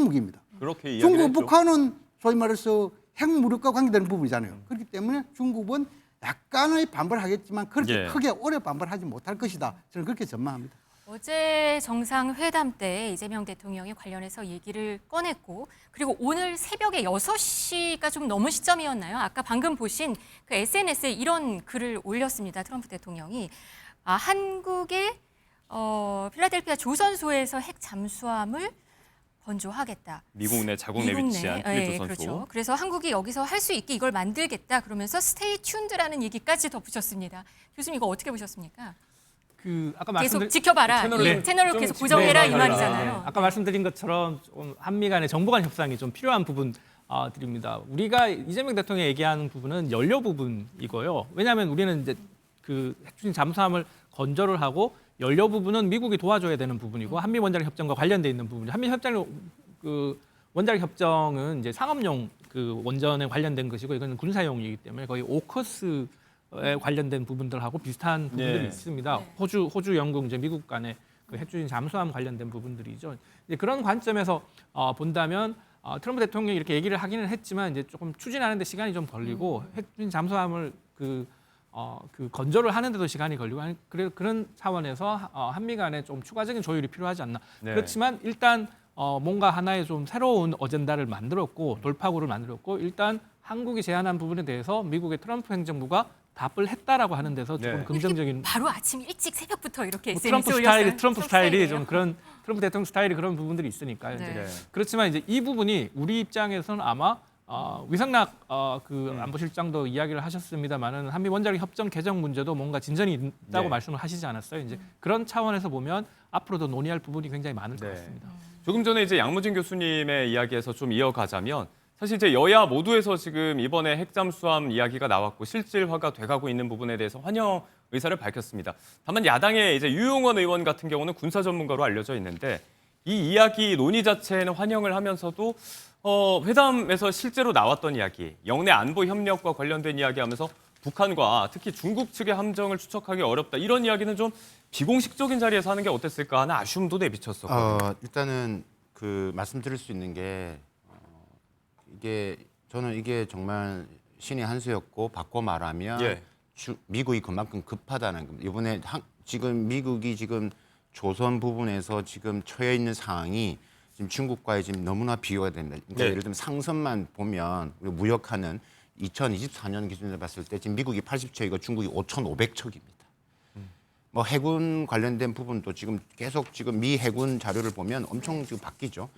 무기입니다. 중국, 북한은 소위 말해서 핵무력과 관계되는 부분이잖아요. 그렇기 때문에 중국은 약간의 반발을 하겠지만 그렇게 크게 오래 반발하지 못할 것이다. 저는 그렇게 전망합니다. 어제 정상회담 때 이재명 대통령이 관련해서 얘기를 꺼냈고 그리고 오늘 새벽에 6시가 좀 넘은 시점이었나요? 아까 방금 보신 그 SNS에 이런 글을 올렸습니다. 트럼프 대통령이. 한국의 필라델피아 조선소에서 핵 잠수함을 건조하겠다. 미국 내 자국 내 위치한 필립 조선소. 그렇죠. 그래서 한국이 여기서 할 수 있게 이걸 만들겠다 그러면서 스테이 튠드라는 얘기까지 덧붙였습니다. 교수님 이거 어떻게 보셨습니까? 아까 계속 지켜봐라. 채널을 계속 고정해라 이 말이잖아요. 아까 말씀드린 것처럼 좀 한미 간의 정보 간 협상이 좀 필요한 부분들입니다. 우리가 이재명 대통령이 얘기하는 부분은 연료 부분이고요. 왜냐하면 우리는 이제 그 핵추진 잠수함을 건조를 하고 연료 부분은 미국이 도와줘야 되는 부분이고 한미 원자력 협정과 관련돼 있는 부분이죠. 한미 협정 그 원자력 협정은 이제 상업용 그 원전에 관련된 것이고 이거는 군사용이기 때문에 거의 오커스에 관련된 부분들하고 비슷한 부분들이 있습니다. 호주, 영국, 이제 미국 간의 그 핵추진 잠수함 관련된 부분들이죠. 이제 그런 관점에서 본다면 트럼프 대통령이 이렇게 얘기를 하기는 했지만 이제 조금 추진하는데 시간이 좀 걸리고 핵추진 잠수함을 그 건조를 하는데도 시간이 걸리고 그런 차원에서 한미 간에 좀 추가적인 조율이 필요하지 않나. 그렇지만 일단 뭔가 하나의 좀 새로운 어젠다를 만들었고 돌파구를 만들었고 일단 한국이 제안한 부분에 대해서 미국의 트럼프 행정부가 답을 했다라고 하는 데서 조금 긍정적인. 바로 아침 일찍 새벽부터 이렇게 트럼프 스타일이 좀 그런 트럼프 대통령 스타일이 그런 부분들이 있으니까요. 그렇지만 이제 이 부분이 우리 입장에서는 아마 위성락 안보실장도 이야기를 하셨습니다만은 한미 원자력 협정 개정 문제도 뭔가 진전이 있다고 말씀을 하시지 않았어요. 이제 그런 차원에서 보면 앞으로도 논의할 부분이 굉장히 많을 것 같습니다. 조금 전에 이제 양무진 교수님의 이야기에서 좀 이어가자면 사실 이제 여야 모두에서 지금 이번에 핵잠수함 이야기가 나왔고 실질화가 돼가고 있는 부분에 대해서 환영 의사를 밝혔습니다. 다만 야당의 이제 유용원 의원 같은 경우는 군사 전문가로 알려져 있는데 이 이야기 논의 자체에는 환영을 하면서도 회담에서 실제로 나왔던 이야기, 영내 안보 협력과 관련된 이야기하면서 북한과 특히 중국 측의 함정을 추적하기 어렵다 이런 이야기는 좀 비공식적인 자리에서 하는 게 어땠을까 하는 아쉬움도 내비쳤었거든요. 일단은 그 말씀드릴 수 있는 게 저는 이게 정말 신의 한 수였고 바꿔 말하면 미국이 그만큼 급하다는 겁니다. 이번에 지금 미국이 지금 조선 부분에서 지금 처해 있는 상황이 지금 중국과의 지금 너무나 비교가 됩니다. 그러니까 예를 들면 상선만 보면 우리 무역하는 2024년 기준으로 봤을 때 지금 미국이 80척이고 중국이 5,500척입니다. 뭐 해군 관련된 부분도 지금 계속 지금 미 해군 자료를 보면 엄청 지금 바뀌죠.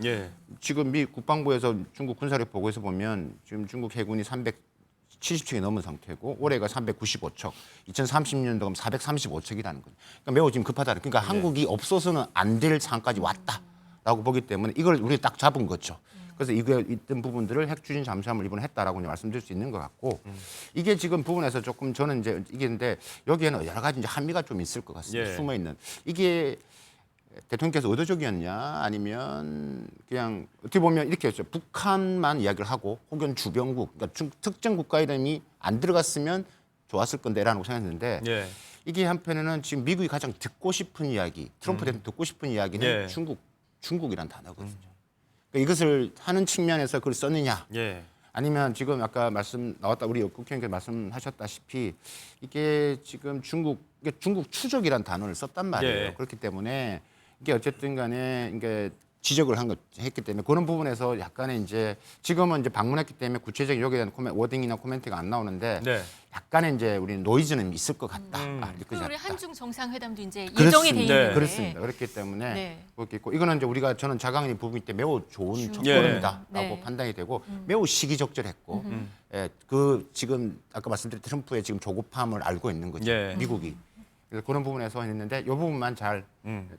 지금 미 국방부에서 중국 군사력 보고에서 보면 지금 중국 해군이 370척이 넘은 상태고 올해가 395척, 2030년도 그럼 435척이라는 거예요. 그러니까 매우 지금 급하다. 그러니까 한국이 없어서는 안 될 상황까지 왔다라고 보기 때문에 이걸 우리 딱 잡은 거죠. 그래서 이거 있던 부분들을 핵추진 잠수함을 이번에 했다라고 이제 말씀드릴 수 있는 것 같고 이게 지금 부분에서 조금 저는 이제 이게인데 여기에는 여러 가지 이제 함의가 좀 있을 것 같습니다. 숨어 있는 이게 대통령께서 의도적이었냐 아니면 그냥 어떻게 보면 이렇게 했죠. 북한만 이야기를 하고 혹은 주변국 그러니까 특정 국가 이름이 안 들어갔으면 좋았을 건데라고 생각했는데 이게 한편에는 지금 미국이 가장 듣고 싶은 이야기, 트럼프 대통령 듣고 싶은 이야기는 중국이란 단어거든요. 그러니까 이것을 하는 측면에서 그걸 썼느냐 아니면 지금 아까 나왔다 우리 국회의원께서 말씀하셨다시피 이게 지금 중국 추적이란 단어를 썼단 말이에요. 그렇기 때문에 이게 어쨌든 간에 이게 지적을 했기 때문에 그런 부분에서 약간의 이제 지금은 이제 방문했기 때문에 구체적인 여기에 대한 워딩이나 코멘트가 안 나오는데 약간의 이제 우리 노이즈는 있을 것 같다. 우리 한중 정상회담도 이제 예정이 돼 있는데 그렇습니다. 그렇기 때문에 그렇게 있고 이거는 이제 우리가 저는 자강의 부분이 때 매우 좋은 첫걸음이다라고 판단이 되고 매우 시기적절했고 그 지금 아까 말씀드린 트럼프의 지금 조급함을 알고 있는 거죠. 미국이. 그래서 그런 부분에서 했는데 이 부분만 잘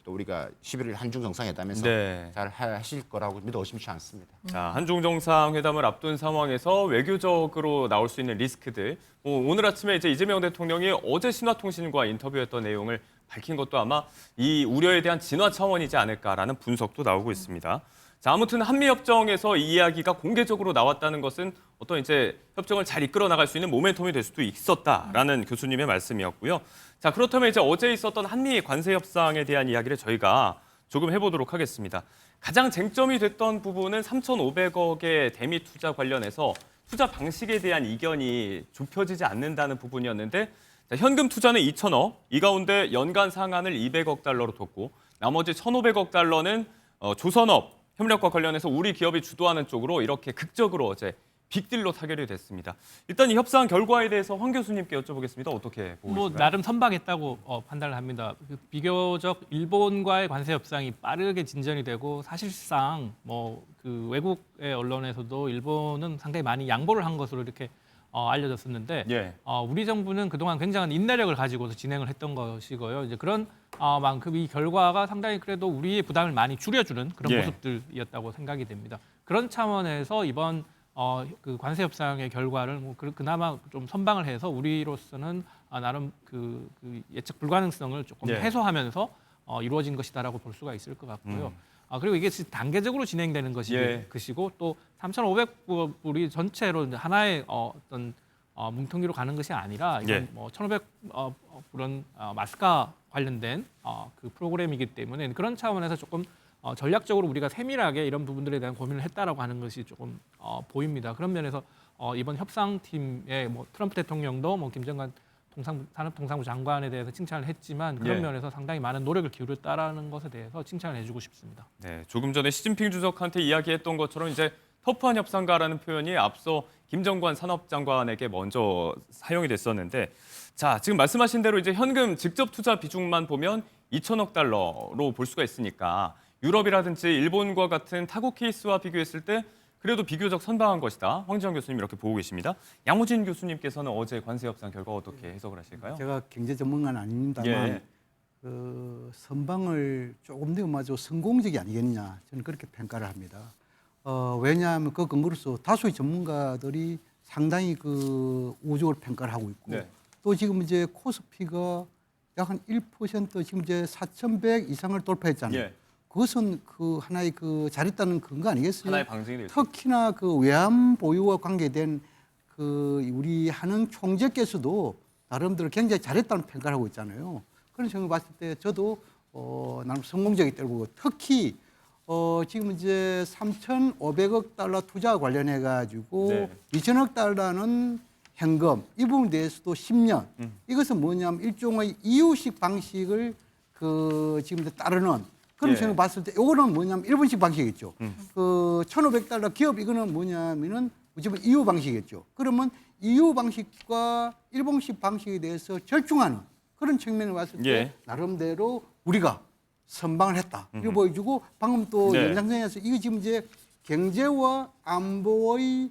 또 우리가 11일 한중 정상회담에서 잘 하실 거라고 믿어 의심치 않습니다. 자, 한중 정상회담을 앞둔 상황에서 외교적으로 나올 수 있는 리스크들. 오늘 아침에 이제 이재명 대통령이 어제 신화통신과 인터뷰했던 내용을 밝힌 것도 아마 이 우려에 대한 진화 차원이지 않을까라는 분석도 나오고 있습니다. 자, 아무튼 한미협정에서 이 이야기가 공개적으로 나왔다는 것은 어떤 이제 협정을 잘 이끌어 나갈 수 있는 모멘텀이 될 수도 있었다라는 교수님의 말씀이었고요. 자, 그렇다면 이제 어제 있었던 한미 관세 협상에 대한 이야기를 저희가 조금 해보도록 하겠습니다. 가장 쟁점이 됐던 부분은 3,500억의 대미 투자 관련해서 투자 방식에 대한 이견이 좁혀지지 않는다는 부분이었는데 자, 현금 투자는 2,000억, 이 가운데 연간 상한을 200억 달러로 뒀고 나머지 1,500억 달러는 조선업 협력과 관련해서 우리 기업이 주도하는 쪽으로 이렇게 극적으로 어제 빅딜로 타결이 됐습니다. 일단 이 협상 결과에 대해서 황 교수님께 여쭤보겠습니다. 어떻게 보고 뭐 계신가요? 나름 선방했다고 판단을 합니다. 비교적 일본과의 관세 협상이 빠르게 진전이 되고 사실상 뭐 그 외국의 언론에서도 일본은 상당히 많이 양보를 한 것으로 이렇게 알려졌었는데 예. 우리 정부는 그동안 굉장한 인내력을 가지고서 진행을 했던 것이고요. 이제 그런 만큼 이 결과가 상당히 그래도 우리의 부담을 많이 줄여주는 그런 예. 모습들이었다고 생각이 됩니다. 그런 차원에서 이번 그 관세 협상의 결과를 뭐 그나마 좀 선방을 해서 우리로서는 나름 그 예측 불가능성을 조금 예. 해소하면서 이루어진 것이다라고 볼 수가 있을 것 같고요. 그리고 이게 단계적으로 진행되는 것이고 또 3,500불이 전체로 이제 하나의 어떤 뭉텅이로 가는 것이 아니라 이건 예. 뭐 1,500불은 마스카 관련된 그 프로그램이기 때문에 그런 차원에서 조금 전략적으로 우리가 세밀하게 이런 부분들에 대한 고민을 했다라고 하는 것이 조금 보입니다. 그런 면에서 이번 협상팀의 뭐 트럼프 대통령도 뭐 김정관 산업통상부 장관에 대해서 칭찬을 했지만 그런 예. 면에서 상당히 많은 노력을 기울였다라는 것에 대해서 칭찬을 해주고 싶습니다. 네, 조금 전에 시진핑 주석한테 이야기했던 것처럼 이제 터프한 협상가라는 표현이 앞서 김정관 산업장관에게 먼저 사용이 됐었는데, 자 지금 말씀하신 대로 이제 현금 직접 투자 비중만 보면 2천억 달러로 볼 수가 있으니까 유럽이라든지 일본과 같은 타국 케이스와 비교했을 때 그래도 비교적 선방한 것이다. 황지영 교수님 이렇게 보고 계십니다. 양호진 교수님께서는 어제 관세 협상 결과 어떻게 해석을 하실까요? 제가 경제 전문가는 아닙니다만 예. 그 선방을 조금 더 마저 성공적이 아니겠냐 저는 그렇게 평가를 합니다. 왜냐하면 그 근거로서 다수의 전문가들이 상당히 그 우적을 평가를 하고 있고 네. 또 지금 이제 코스피가 약 한 1% 지금 이제 4,100 이상을 돌파했잖아요. 예. 그것은 그 하나의 그 잘했다는 근거 아니겠어요? 하나의 방증이 될 수 특히나 그 외환 보유와 관계된 그 우리 한흥 총재께서도 나름대로 굉장히 잘했다는 평가를 하고 있잖아요. 그런 점을 봤을 때 저도 나름 성공적이다고 보고 특히 지금 이제 3,500억 달러 투자 관련해 가지고 네. 2천억 달러는 현금 이 부분에 대해서도 10년 이것은 뭐냐면 일종의 이유식 방식을 그 지금 이제 따르는 그런 예. 점을 봤을 때 이거는 뭐냐면 일본식 방식이겠죠. 그 1,500달러 기업 이거는 뭐냐면은 지금 EU 방식이겠죠. 그러면 EU 방식과 일본식 방식에 대해서 절충하는 그런 측면을 봤을 때 예. 나름대로 우리가 선방을 했다. 이거 보여주고 방금 또 네. 연장선에서 이거 지금 이제 경제와 안보의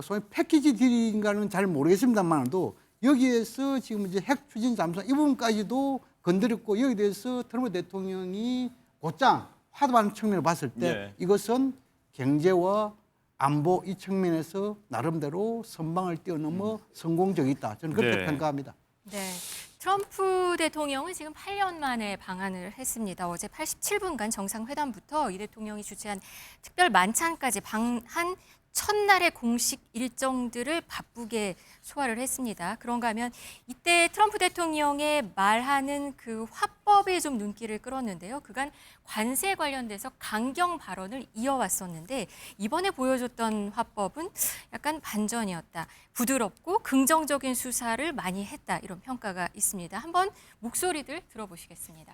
소위 패키지 딜인가는 잘 모르겠습니다만도 여기에서 지금 이제 핵 추진 잠수함 이 부분까지도 건드렸고 여기에 대해서 트럼프 대통령이 곧장 화답하는 측면을 봤을 때 예. 이것은 경제와 안보 이 측면에서 나름대로 선방을 뛰어넘어 성공적이다. 저는 그렇게 네. 평가합니다. 네. 트럼프 대통령은 지금 8년 만에 방한을 했습니다. 어제 87분간 정상회담부터 이 대통령이 주최한 특별 만찬까지 방한 첫날의 공식 일정들을 바쁘게 소화를 했습니다. 그런가 하면 이때 트럼프 대통령의 말하는 그 화법에 좀 눈길을 끌었는데요. 그간 관세 관련돼서 강경 발언을 이어왔었는데 이번에 보여줬던 화법은 약간 반전이었다. 부드럽고 긍정적인 수사를 많이 했다. 이런 평가가 있습니다. 한번 목소리들 들어보시겠습니다.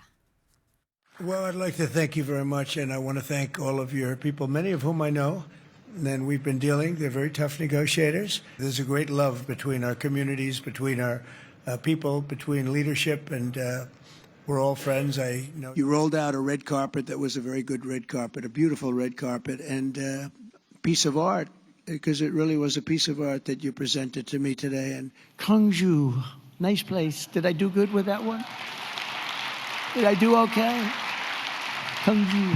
Well, I'd like to thank you very much, and I want to thank all of your people, many of whom I know. And we've been dealing. They're very tough negotiators. There's a great love between our communities, between our people, between leadership, and we're all friends. I know you rolled out a red carpet that was a very good red carpet, a beautiful red carpet, and a piece of art, because it really was a piece of art that you presented to me today. And Gwangju, nice place. Did I do good with that one? Did I do okay? Gwangju.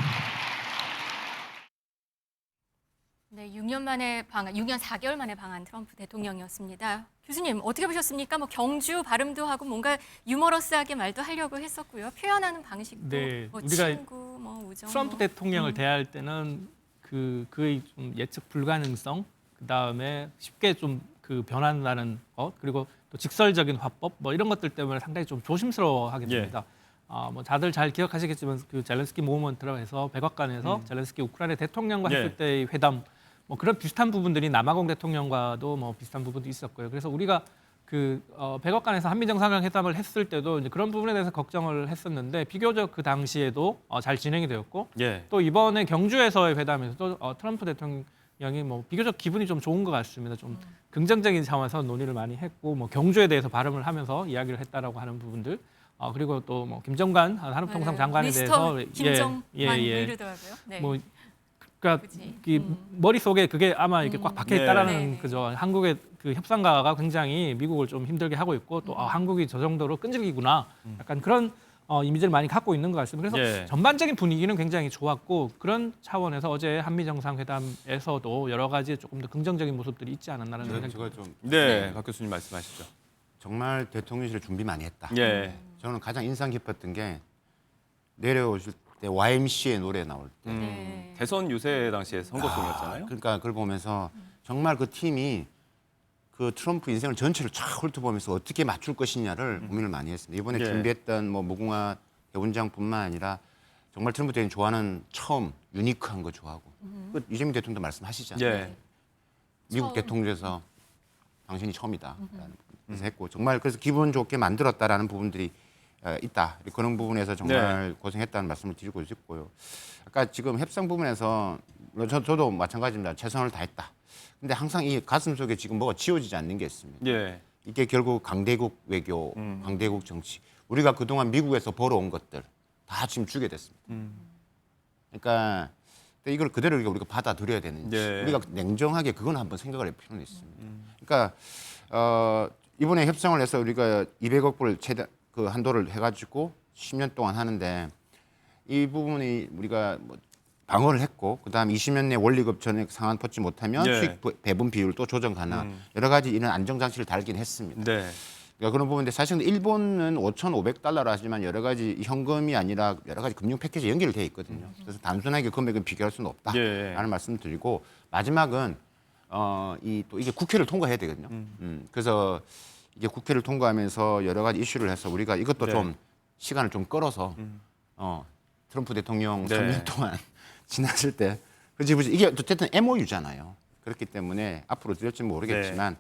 네, 6년 4개월 만에 방한 트럼프 대통령이었습니다. 교수님 어떻게 보셨습니까? 뭐 경주 발음도 하고 뭔가 유머러스하게 말도 하려고 했었고요. 표현하는 방식도 네, 뭐 우리가 친구, 뭐 우정. 트럼프 대통령을 대할 때는 그의 좀 예측 불가능성, 그 다음에 쉽게 좀 그 변한다는 것, 그리고 또 직설적인 화법, 뭐 이런 것들 때문에 상당히 좀 조심스러워하게 됩니다. 뭐 다들 잘 기억하시겠지만 그 젤렌스키 모먼트라고 해서 백악관에서 젤렌스키 우크라이나 대통령과 했을 때의 회담, 뭐 그런 비슷한 부분들이 남아공 대통령과도 뭐 비슷한 부분도 있었고요. 그래서 우리가 그 백악관에서 한미 정상회담을 했을 때도 이제 그런 부분에 대해서 걱정을 했었는데 비교적 그 당시에도 잘 진행이 되었고 또 이번에 경주에서의 회담에서도 트럼프 대통령 대통령이 뭐 비교적 기분이 좀 좋은 것 같습니다. 좀 긍정적인 차원에서 논의를 많이 했고 뭐 경주에 대해서 발음을 하면서 이야기를 했다고 하는 부분들. 그리고 또 뭐 김정관 산업통상 장관에 대해서 김정관 이러더라고요. 네. 뭐 그러니까 이 머릿속에 그게 아마 이렇게 꽉 박혀 있다라는 네. 그죠. 한국의 그 협상가가 굉장히 미국을 좀 힘들게 하고 있고 또 한국이 저 정도로 끈질기구나. 약간 그런 이미지를 많이 갖고 있는 것 같습니다. 그래서 전반적인 분위기는 굉장히 좋았고 그런 차원에서 어제 한미 정상회담에서도 여러 가지 조금 더 긍정적인 모습들이 있지 않았나라는 생각이 듭니다. 네, 박 교수님 말씀하시죠. 정말 대통령실을 준비 많이 했다. 예. 저는 가장 인상 깊었던 게 내려오실 때 YMCA 노래 나올 때 대선 유세 당시에 선거송이었잖아요. 그러니까 그걸 보면서 정말 그 팀이 그 트럼프 인생을 전체를 쫙 훑어보면서 어떻게 맞출 것이냐를 고민을 많이 했습니다. 이번에 준비했던 뭐 무궁화 대훈장뿐만 아니라 정말 트럼프 대통령이 좋아하는 처음 유니크한 거 좋아하고 그 이재명 대통령도 말씀하시잖아요. 미국 대통령에서 당신이 처음이다라는 그래서 했고 정말 그래서 기분 좋게 만들었다라는 부분들이 있다. 그런 부분에서 정말 고생했다는 말씀을 드리고 싶고요. 아까 지금 협상 부분에서 저도 마찬가지입니다. 최선을 다했다. 근데 항상 이 가슴 속에 지금 뭐가 지워지지 않는 게 있습니다. 이게 결국 강대국 외교, 강대국 정치. 우리가 그동안 미국에서 벌어온 것들 다 지금 주게 됐습니다. 그러니까 이걸 그대로 우리가 받아들여야 되는지 우리가 냉정하게 그건 한번 생각을 할 필요는 있습니다. 그러니까 이번에 협상을 해서 우리가 200억 불 최대 그 한도를 해가지고 10년 동안 하는데 이 부분이 우리가 뭐 방어를 했고 그다음 20년 내 원리급 전액 상한 퍼지 못하면 수익 배분 비율 또 조정 가능 여러 가지 이런 안정 장치를 달긴 했습니다. 그러니까 그런 부분인데 사실 일본은 5,500달러로 하지만 여러 가지 현금이 아니라 여러 가지 금융 패키지 연결돼 있거든요. 그래서 단순하게 금액은 비교할 수는 없다라는 말씀을 드리고 마지막은 또 이게 국회를 통과해야 되거든요. 그래서 이게 국회를 통과하면서 여러 가지 이슈를 해서 우리가 이것도 좀 시간을 좀 끌어서 트럼프 대통령 3년 동안 지났을 때 그렇지 이게 어쨌든 MOU잖아요. 그렇기 때문에 앞으로 될지는 모르겠지만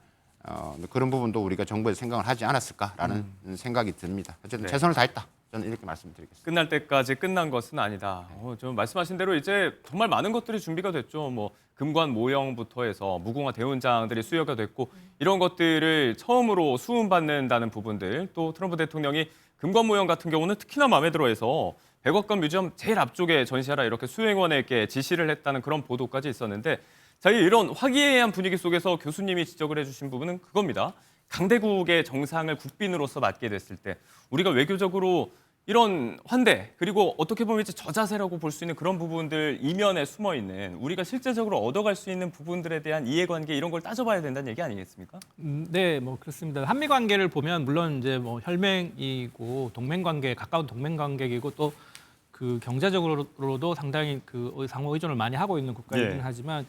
그런 부분도 우리가 정부에서 생각을 하지 않았을까라는 생각이 듭니다. 어쨌든 최선을 다했다. 저는 이렇게 말씀드리겠습니다. 끝날 때까지 끝난 것은 아니다. 좀 말씀하신 대로 이제 정말 많은 것들이 준비가 됐죠. 뭐 금관 모형부터 해서 무궁화 대훈장들이 수여가 됐고 이런 것들을 처음으로 수음받는다는 부분들 또 트럼프 대통령이 금관 모형 같은 경우는 특히나 마음에 들어해서 백악관 뮤지엄 제일 앞쪽에 전시하라 이렇게 수행원에게 지시를 했다는 그런 보도까지 있었는데 자, 이런 화기애애한 분위기 속에서 교수님이 지적을 해주신 부분은 그겁니다. 강대국의 정상을 국빈으로서 맡게 됐을 때 우리가 외교적으로 이런 환대 그리고 어떻게 보면 이제 저자세라고 볼 수 있는 그런 부분들 이면에 숨어 있는 우리가 실제적으로 얻어갈 수 있는 부분들에 대한 이해관계 이런 걸 따져봐야 된다는 얘기 아니겠습니까? 네, 뭐 그렇습니다. 한미 관계를 보면 물론 이제 뭐 혈맹이고 동맹 관계 가까운 동맹 관계이고 또 그 경제적으로도 상당히 그 상호 의존을 많이 하고 있는 국가이긴 하지만.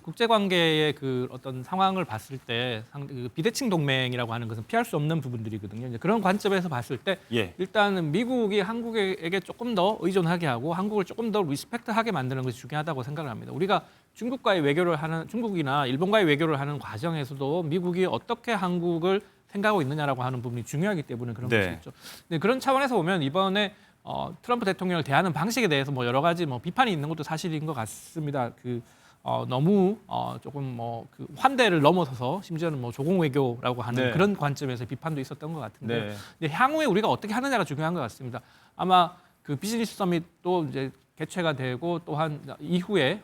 국제 관계의 그 어떤 상황을 봤을 때 그 비대칭 동맹이라고 하는 것은 피할 수 없는 부분들이거든요. 이제 그런 관점에서 봤을 때 일단은 미국이 한국에게 조금 더 의존하게 하고 한국을 조금 더 리스펙트하게 만드는 것이 중요하다고 생각을 합니다. 우리가 중국과의 외교를 하는 중국이나 일본과의 외교를 하는 과정에서도 미국이 어떻게 한국을 생각하고 있느냐라고 하는 부분이 중요하기 때문에 그런 것이 있죠. 근데 그런 차원에서 보면 이번에 트럼프 대통령을 대하는 방식에 대해서 뭐 여러 가지 뭐 비판이 있는 것도 사실인 것 같습니다. 너무 조금 뭐 그 환대를 넘어서서 심지어는 뭐 조공 외교라고 하는 그런 관점에서 비판도 있었던 것 같은데 근데 향후에 우리가 어떻게 하느냐가 중요한 것 같습니다. 아마 그 비즈니스 서밋도 이제 개최가 되고 또한 이후에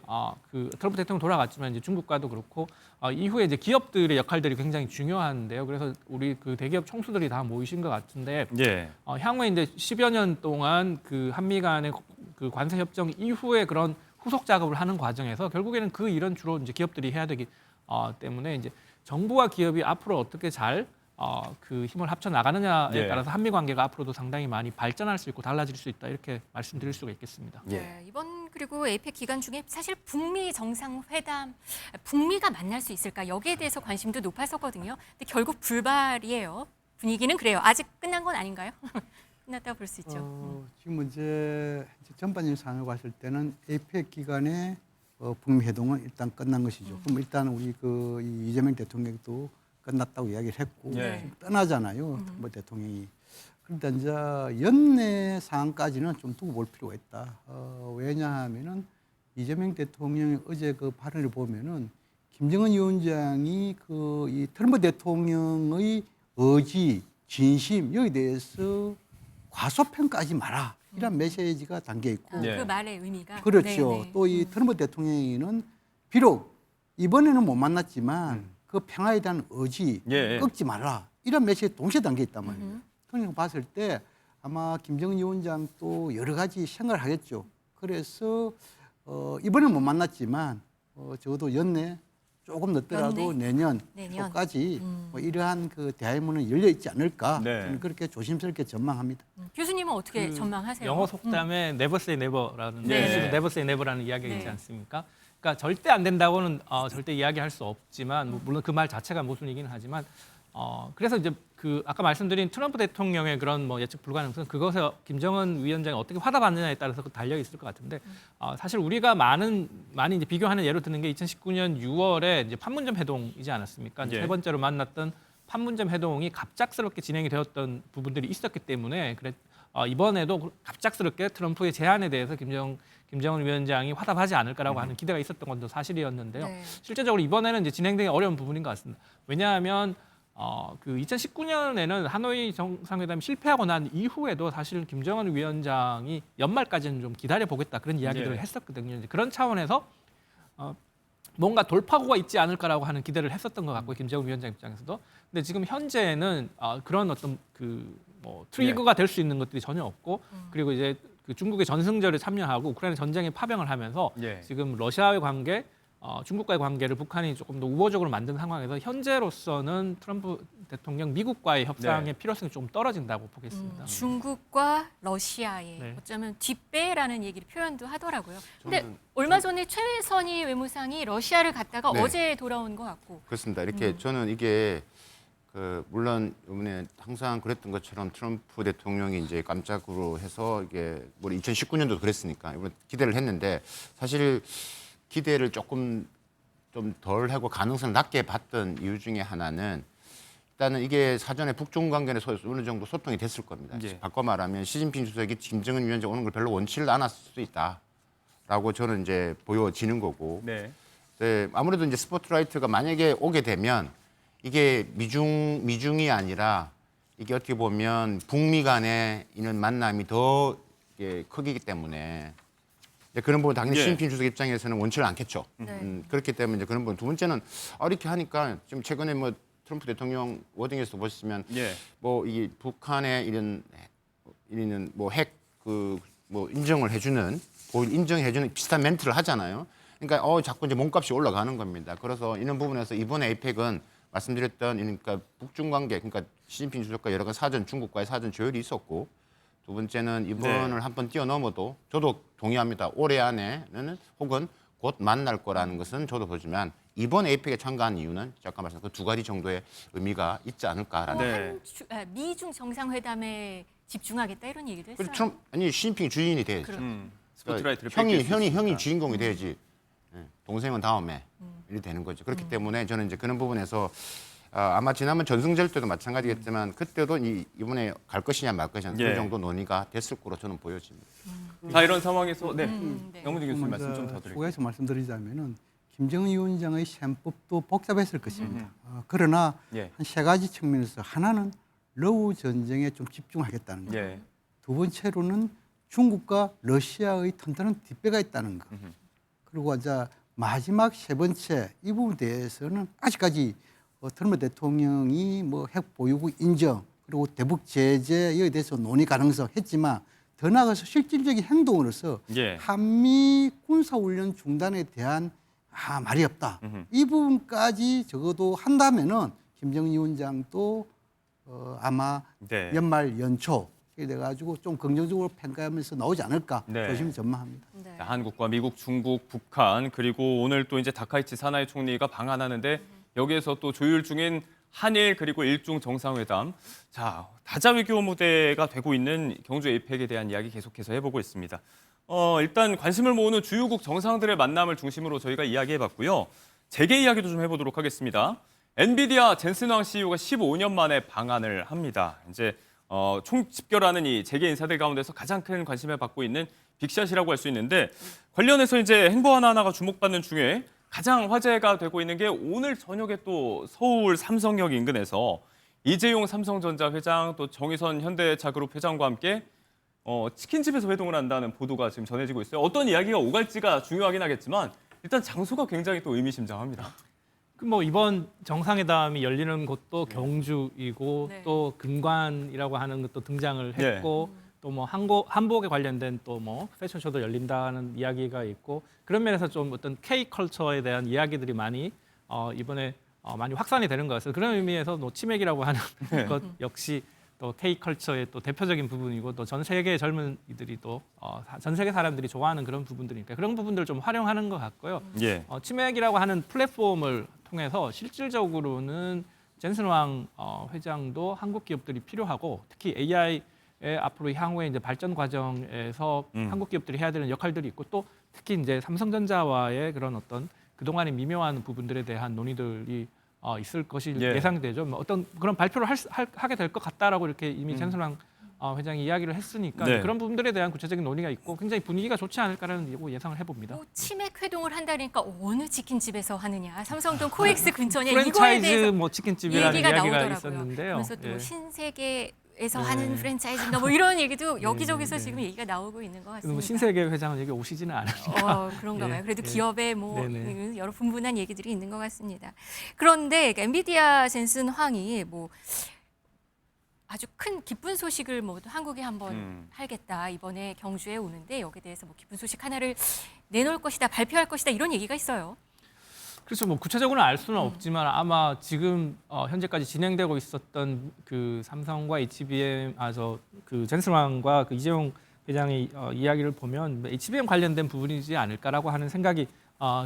그 트럼프 대통령 돌아갔지만 이제 중국과도 그렇고 이후에 이제 기업들의 역할들이 굉장히 중요한데요. 그래서 우리 그 대기업 총수들이 다 모이신 것 같은데 향후에 이제 10여 년 동안 그 한미 간의 그 관세 협정 이후에 그런 후속 작업을 하는 과정에서 결국에는 그 일은 주로 이제 기업들이 해야 되기 때문에 이제 정부와 기업이 앞으로 어떻게 잘 그 힘을 합쳐 나가느냐에 따라서 한미 관계가 앞으로도 상당히 많이 발전할 수 있고 달라질 수 있다 이렇게 말씀드릴 수가 있겠습니다. 이번 그리고 에이펙 기간 중에 사실 북미 정상회담, 북미가 만날 수 있을까 여기에 대해서 관심도 높았었거든요. 근데 결국 불발이에요. 분위기는 그래요. 아직 끝난 건 아닌가요? 끝났다고 볼 수 있죠. 지금 이제 전반적인 상황을 봤을 때는 에이펙 기간에 북미 회동은 일단 끝난 것이죠. 그럼 일단 우리 그 이재명 대통령도 끝났다고 이야기를 했고 지금 떠나잖아요. 뭐 대통령이. 그런데 이제 연내 상황까지는 좀 두고 볼 필요가 있다. 왜냐하면은 이재명 대통령의 어제 그 발언을 보면은 김정은 위원장이 이 트럼프 대통령의 의지, 진심 여기에 대해서 과소평가하지 마라 이런 메시지가 담겨 있고 그 말의 의미가 그렇죠. 네네. 또 이 트럼프 대통령은 비록 이번에는 못 만났지만 그 평화에 대한 의지 예. 꺾지 마라 이런 메시지 동시에 담겨 있단 말이에요. 그러니까 봤을 때 아마 김정은 위원장도 여러 가지 생각을 하겠죠. 그래서 이번에는 못 만났지만 적어도 연내 조금 늦더라도 내년 초까지 뭐 이러한 그 대화의 문은 열려 있지 않을까 저는 그렇게 조심스럽게 전망합니다. 교수님은 어떻게 전망하세요? 영어 속담에 never say never라는 네. never say never라는 이야기가 있지 않습니까? 그러니까 절대 안 된다고는 절대 이야기할 수 없지만 물론 그 말 자체가 모순이긴 하지만 그래서 이제 그 아까 말씀드린 트럼프 대통령의 그런 뭐 예측 불가능성은 그것에 김정은 위원장이 어떻게 화답하느냐에 따라서 달려 있을 것 같은데 사실 우리가 많이 이제 비교하는 예로 드는 게 2019년 6월에 이제 판문점 회동이지 않았습니까? 이제 세 번째로 만났던 판문점 회동이 갑작스럽게 진행이 되었던 부분들이 있었기 때문에 이번에도 갑작스럽게 트럼프의 제안에 대해서 김정은 위원장이 화답하지 않을까라고 하는 기대가 있었던 것도 사실이었는데요. 네. 실제적으로 이번에는 이제 진행되기 어려운 부분인 것 같습니다. 왜냐하면 그 2019년에는 하노이 정상회담이 실패하고 난 이후에도 사실 김정은 위원장이 연말까지는 좀 기다려 보겠다 그런 이야기들을 했었거든요. 이제 그런 차원에서 뭔가 돌파구가 있지 않을까라고 하는 기대를 했었던 것 같고요. 김정은 위원장 입장에서도. 근데 지금 현재는 그런 어떤 뭐 트리거가 될 수 있는 것들이 전혀 없고 그리고 이제 그 중국의 전승절에 참여하고 우크라이나 전쟁에 파병을 하면서 지금 러시아와의 관계, 중국과의 관계를 북한이 조금 더 우호적으로 만든 상황에서 현재로서는 트럼프 대통령 미국과의 협상의 필요성이 좀 떨어진다고 보겠습니다. 중국과 러시아의 어쩌면 뒷배라는 얘기를 표현도 하더라고요. 근데 얼마 전에 최선희 외무상이 러시아를 갔다가 어제 돌아온 것 같고. 그렇습니다. 이렇게 저는 이게 물론 이번에 항상 그랬던 것처럼 트럼프 대통령이 이제 깜짝으로 해서 이게 뭐 2019년도 그랬으니까 이번 기대를 했는데 사실 기대를 조금 좀 덜 하고 가능성을 낮게 봤던 이유 중에 하나는 일단은 이게 사전에 북중 관계에 어느 정도 소통이 됐을 겁니다. 바꿔 말하면 시진핑 주석이 김정은 위원장 오는 걸 별로 원치를 않았을 수도 있다라고 저는 이제 보여지는 거고. 아무래도 이제 스포트라이트가 만약에 오게 되면 이게 미중이 아니라 이게 어떻게 보면 북미 간에 있는 만남이 더 크기 때문에 그런 부분 당연히 시진핑 주석 입장에서는 원치를 않겠죠. 그렇기 때문에 이제 그런 부분. 두 번째는 이렇게 하니까 지금 최근에 뭐 트럼프 대통령 워딩에서 보시면 뭐 이 북한의 이런 뭐 핵 뭐 인정을 해주는 인정해주는 비슷한 멘트를 하잖아요. 그러니까 자꾸 이제 몸값이 올라가는 겁니다. 그래서 이런 부분에서 이번에 에이펙은 말씀드렸던 그러니까 북중 관계, 그러니까 시진핑 주석과 여러 가지 중국과의 사전 조율이 있었고, 두 번째는 이번을 한번 뛰어넘어도 저도 동의합니다. 올해 안에는 혹은 곧 만날 거라는 것은 저도 보지만 이번 에이펙에 참가한 이유는 잠깐 말씀 그 두 가지 정도의 의미가 있지 않을까라는. 미중 정상회담에 집중하겠다 이런 얘기도 했어요. 아니 시진핑 주인이 돼야죠. 스포트라이트를 형이 주인공이 돼야지. 동생은 다음에 이렇게 되는 거죠. 그렇기 때문에 저는 이제 그런 부분에서 아마 지난번 전승절 때도 마찬가지겠지만 그때도 이번에 갈 것이냐 말 것이냐 그 정도 논의가 됐을 거로 저는 보여집니다. 자, 이런 상황에서 영문진 교수님 말씀 좀 더 드릴게요. 추가해서 말씀드리자면은 김정은 위원장의 셈법도 복잡했을 것입니다. 그러나 한 세 가지 측면에서 하나는 러우 전쟁에 좀 집중하겠다는 것. 두 번째로는 중국과 러시아의 튼튼한 뒷배가 있다는 것. 그리고 이제 마지막 세 번째 이 부분에 대해서는 아직까지 트럼프 대통령이 뭐 핵 보유국 인정 그리고 대북 제재에 대해서 논의 가능성 했지만 더 나아가서 실질적인 행동으로서 한미 군사훈련 중단에 대한 말이 없다. 이 부분까지 적어도 한다면은 김정은 위원장도 아마 연말 연초 돼가지고 좀 긍정적으로 평가하면서 나오지 않을까 조심히 전망합니다. 자, 한국과 미국, 중국, 북한 그리고 오늘 또 이제 다카이치 사나이 총리가 방한하는데 여기에서 또 조율 중인 한일 그리고 일중 정상회담. 자, 다자 외교 무대가 되고 있는 경주 에이펙에 대한 이야기 계속해서 해보고 있습니다. 일단 관심을 모으는 주요국 정상들의 만남을 중심으로 저희가 이야기해봤고요. 재계 이야기도 좀 해보도록 하겠습니다. 엔비디아 젠슨 왕 CEO가 15년 만에 방한을 합니다. 이제 총 집결하는 이 재계 인사들 가운데서 가장 큰 관심을 받고 있는 빅샷이라고 할 수 있는데 관련해서 이제 행보 하나하나가 주목받는 중에 가장 화제가 되고 있는 게 오늘 저녁에 또 서울 삼성역 인근에서 이재용 삼성전자 회장 또 정의선 현대차그룹 회장과 함께 치킨집에서 회동을 한다는 보도가 지금 전해지고 있어요. 어떤 이야기가 오갈지가 중요하긴 하겠지만 일단 장소가 굉장히 또 의미심장합니다. 뭐 이번 정상회담이 열리는 곳도 경주이고 네. 또 금관이라고 하는 것도 등장을 했고 또 뭐 한복에 관련된 또 뭐 패션쇼도 열린다는 이야기가 있고 그런 면에서 좀 어떤 K컬처에 대한 이야기들이 많이 이번에 많이 확산이 되는 것 같아요. 그런 의미에서 뭐 치맥이라고 하는 것 역시 또 K컬처의 또 대표적인 부분이고 또 전 세계 젊은이들이 또 전 세계 사람들이 좋아하는 그런 부분들이니까 그런 부분들을 좀 활용하는 것 같고요. 치맥이라고 하는 플랫폼을 통해서 실질적으로는 젠슨 왕 회장도 한국 기업들이 필요하고 특히 AI의 앞으로 향후의 이제 발전 과정에서 한국 기업들이 해야 되는 역할들이 있고 또 특히 이제 삼성전자와의 그런 어떤 그동안의 미묘한 부분들에 대한 논의들이 있을 것이 예상되죠. 뭐 어떤 그런 발표를 하게 될 것 같다라고 이렇게 이미 젠슨 왕 회장이 이야기를 했으니까 그런 부분들에 대한 구체적인 논의가 있고 굉장히 분위기가 좋지 않을까라는 예상을 해봅니다. 치맥 회동을 한다니까 어느 치킨집에서 하느냐. 삼성동 코엑스 근처냐. 프랜차이즈 이거에 대해서 뭐 치킨집이라는 얘기가 이야기가 나오더라고요. 있었는데요. 그래서 또 신세계에서 하는 프랜차이즈인가 뭐 이런 얘기도 여기저기서 지금 얘기가 나오고 있는 것 같습니다. 뭐 신세계 회장은 여기 오시지는 않으니까. 그런가 봐요. 그래도 기업에 뭐 네네. 여러 분분한 얘기들이 있는 것 같습니다. 그런데 엔비디아 젠슨 황이 뭐 아주 큰 기쁜 소식을 뭐 한국에 한번 팔겠다. 이번에 경주에 오는데 여기에 대해서 뭐 기쁜 소식 하나를 내놓을 것이다. 발표할 것이다. 이런 얘기가 있어요. 그렇죠. 뭐 구체적으로는 알 수는 없지만 아마 지금 현재까지 진행되고 있었던 그 삼성과 HBM 그 젠슨 왕과 그 이재용 회장의 이야기를 보면 HBM 관련된 부분이지 않을까라고 하는 생각이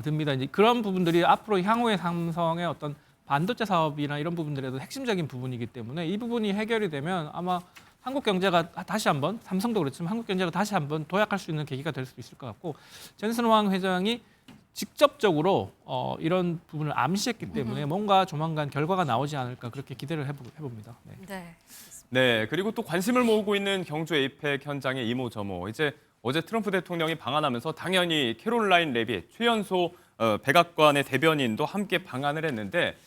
듭니다. 이제 그런 부분들이 앞으로 향후의 삼성의 어떤 반도체 사업이나 이런 부분들에도 핵심적인 부분이기 때문에 이 부분이 해결이 되면 아마 한국 경제가 다시 한번 삼성도 그렇지만 한국 경제가 다시 한번 도약할 수 있는 계기가 될 수도 있을 것 같고 젠슨 왕 회장이 직접적으로 이런 부분을 암시했기 때문에 뭔가 조만간 결과가 나오지 않을까 그렇게 기대를 해봅니다. 네, 그리고 또 관심을 모으고 있는 경주 에이펙 현장의 이모저모. 이제 어제 트럼프 대통령이 방한하면서 당연히 캐롤라인 레빗, 최연소 백악관의 대변인도 함께 방한을 했는데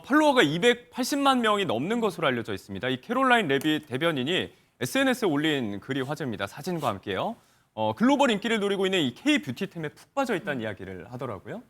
팔로워가 280만 명이 넘는 것으로 알려져 있습니다. 이 캐롤라인 레빗 대변인이 SNS에 올린 글이 화제입니다. 사진과 함께요. 글로벌 인기를 노리고 있는 이 K-뷰티템에 푹 빠져 있다는 이야기를 하더라고요.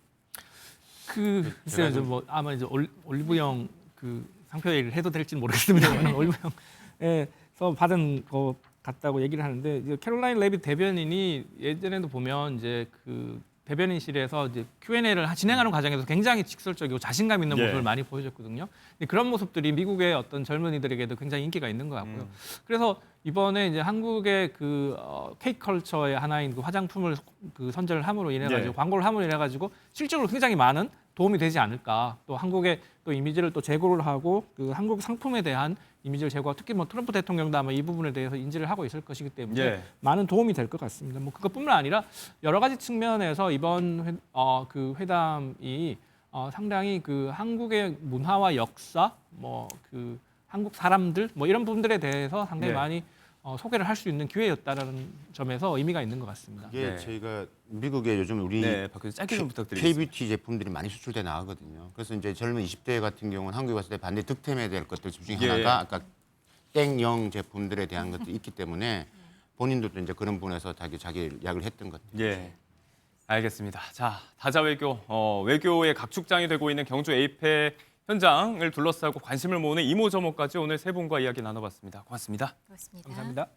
글쎄요, 뭐 아마 이제 올리브영 그 상표 얘기를 해도 될지는 모르겠습니다만 올리브영에서 받은 거 같다고 얘기를 하는데 이제 캐롤라인 레빗 대변인이 예전에도 보면 이제 그 대변인실에서 이제 Q&A를 진행하는 과정에서 굉장히 직설적이고 자신감 있는 모습을 많이 보여줬거든요. 그런 모습들이 미국의 어떤 젊은이들에게도 굉장히 인기가 있는 것 같고요. 그래서 이번에 이제 한국의 그 K컬처의 하나인 그 화장품을 그 선전을 함으로 인해 가지고 광고를 함으로 인해 가지고 실제로 굉장히 많은 도움이 되지 않을까. 또 한국의 또 이미지를 또 제고를 하고 그 한국 상품에 대한 이미지를 제고하고 특히 뭐 트럼프 대통령도 아마 이 부분에 대해서 인지를 하고 있을 것이기 때문에 많은 도움이 될 것 같습니다. 뭐 그것뿐만 아니라 여러 가지 측면에서 이번 그 회담이 상당히 그 한국의 문화와 역사, 뭐 그 한국 사람들 뭐 이런 부분들에 대해서 상당히 많이 소개를 할 수 있는 기회였다라는 점에서 의미가 있는 것 같습니다. 이게 저희가 미국에 요즘 우리 짧게 좀 부탁드리겠습니다. K-뷰티 제품들이 많이 수출돼 나가거든요. 그래서 이제 젊은 20대 같은 경우는 한국에 왔을 때 반드시 득템해야 될 것들 중에 하나가 아까 땡영 제품들에 대한 것들이 있기 때문에 본인들도 이제 그런 부분에서 자기 이야기를 했던 것 같아요. 알겠습니다. 자, 다자 외교, 외교의 각축장이 되고 있는 경주 에이펙 현장을 둘러싸고 관심을 모으는 이모저모까지 오늘 세 분과 이야기 나눠봤습니다. 고맙습니다. 고맙습니다. 감사합니다.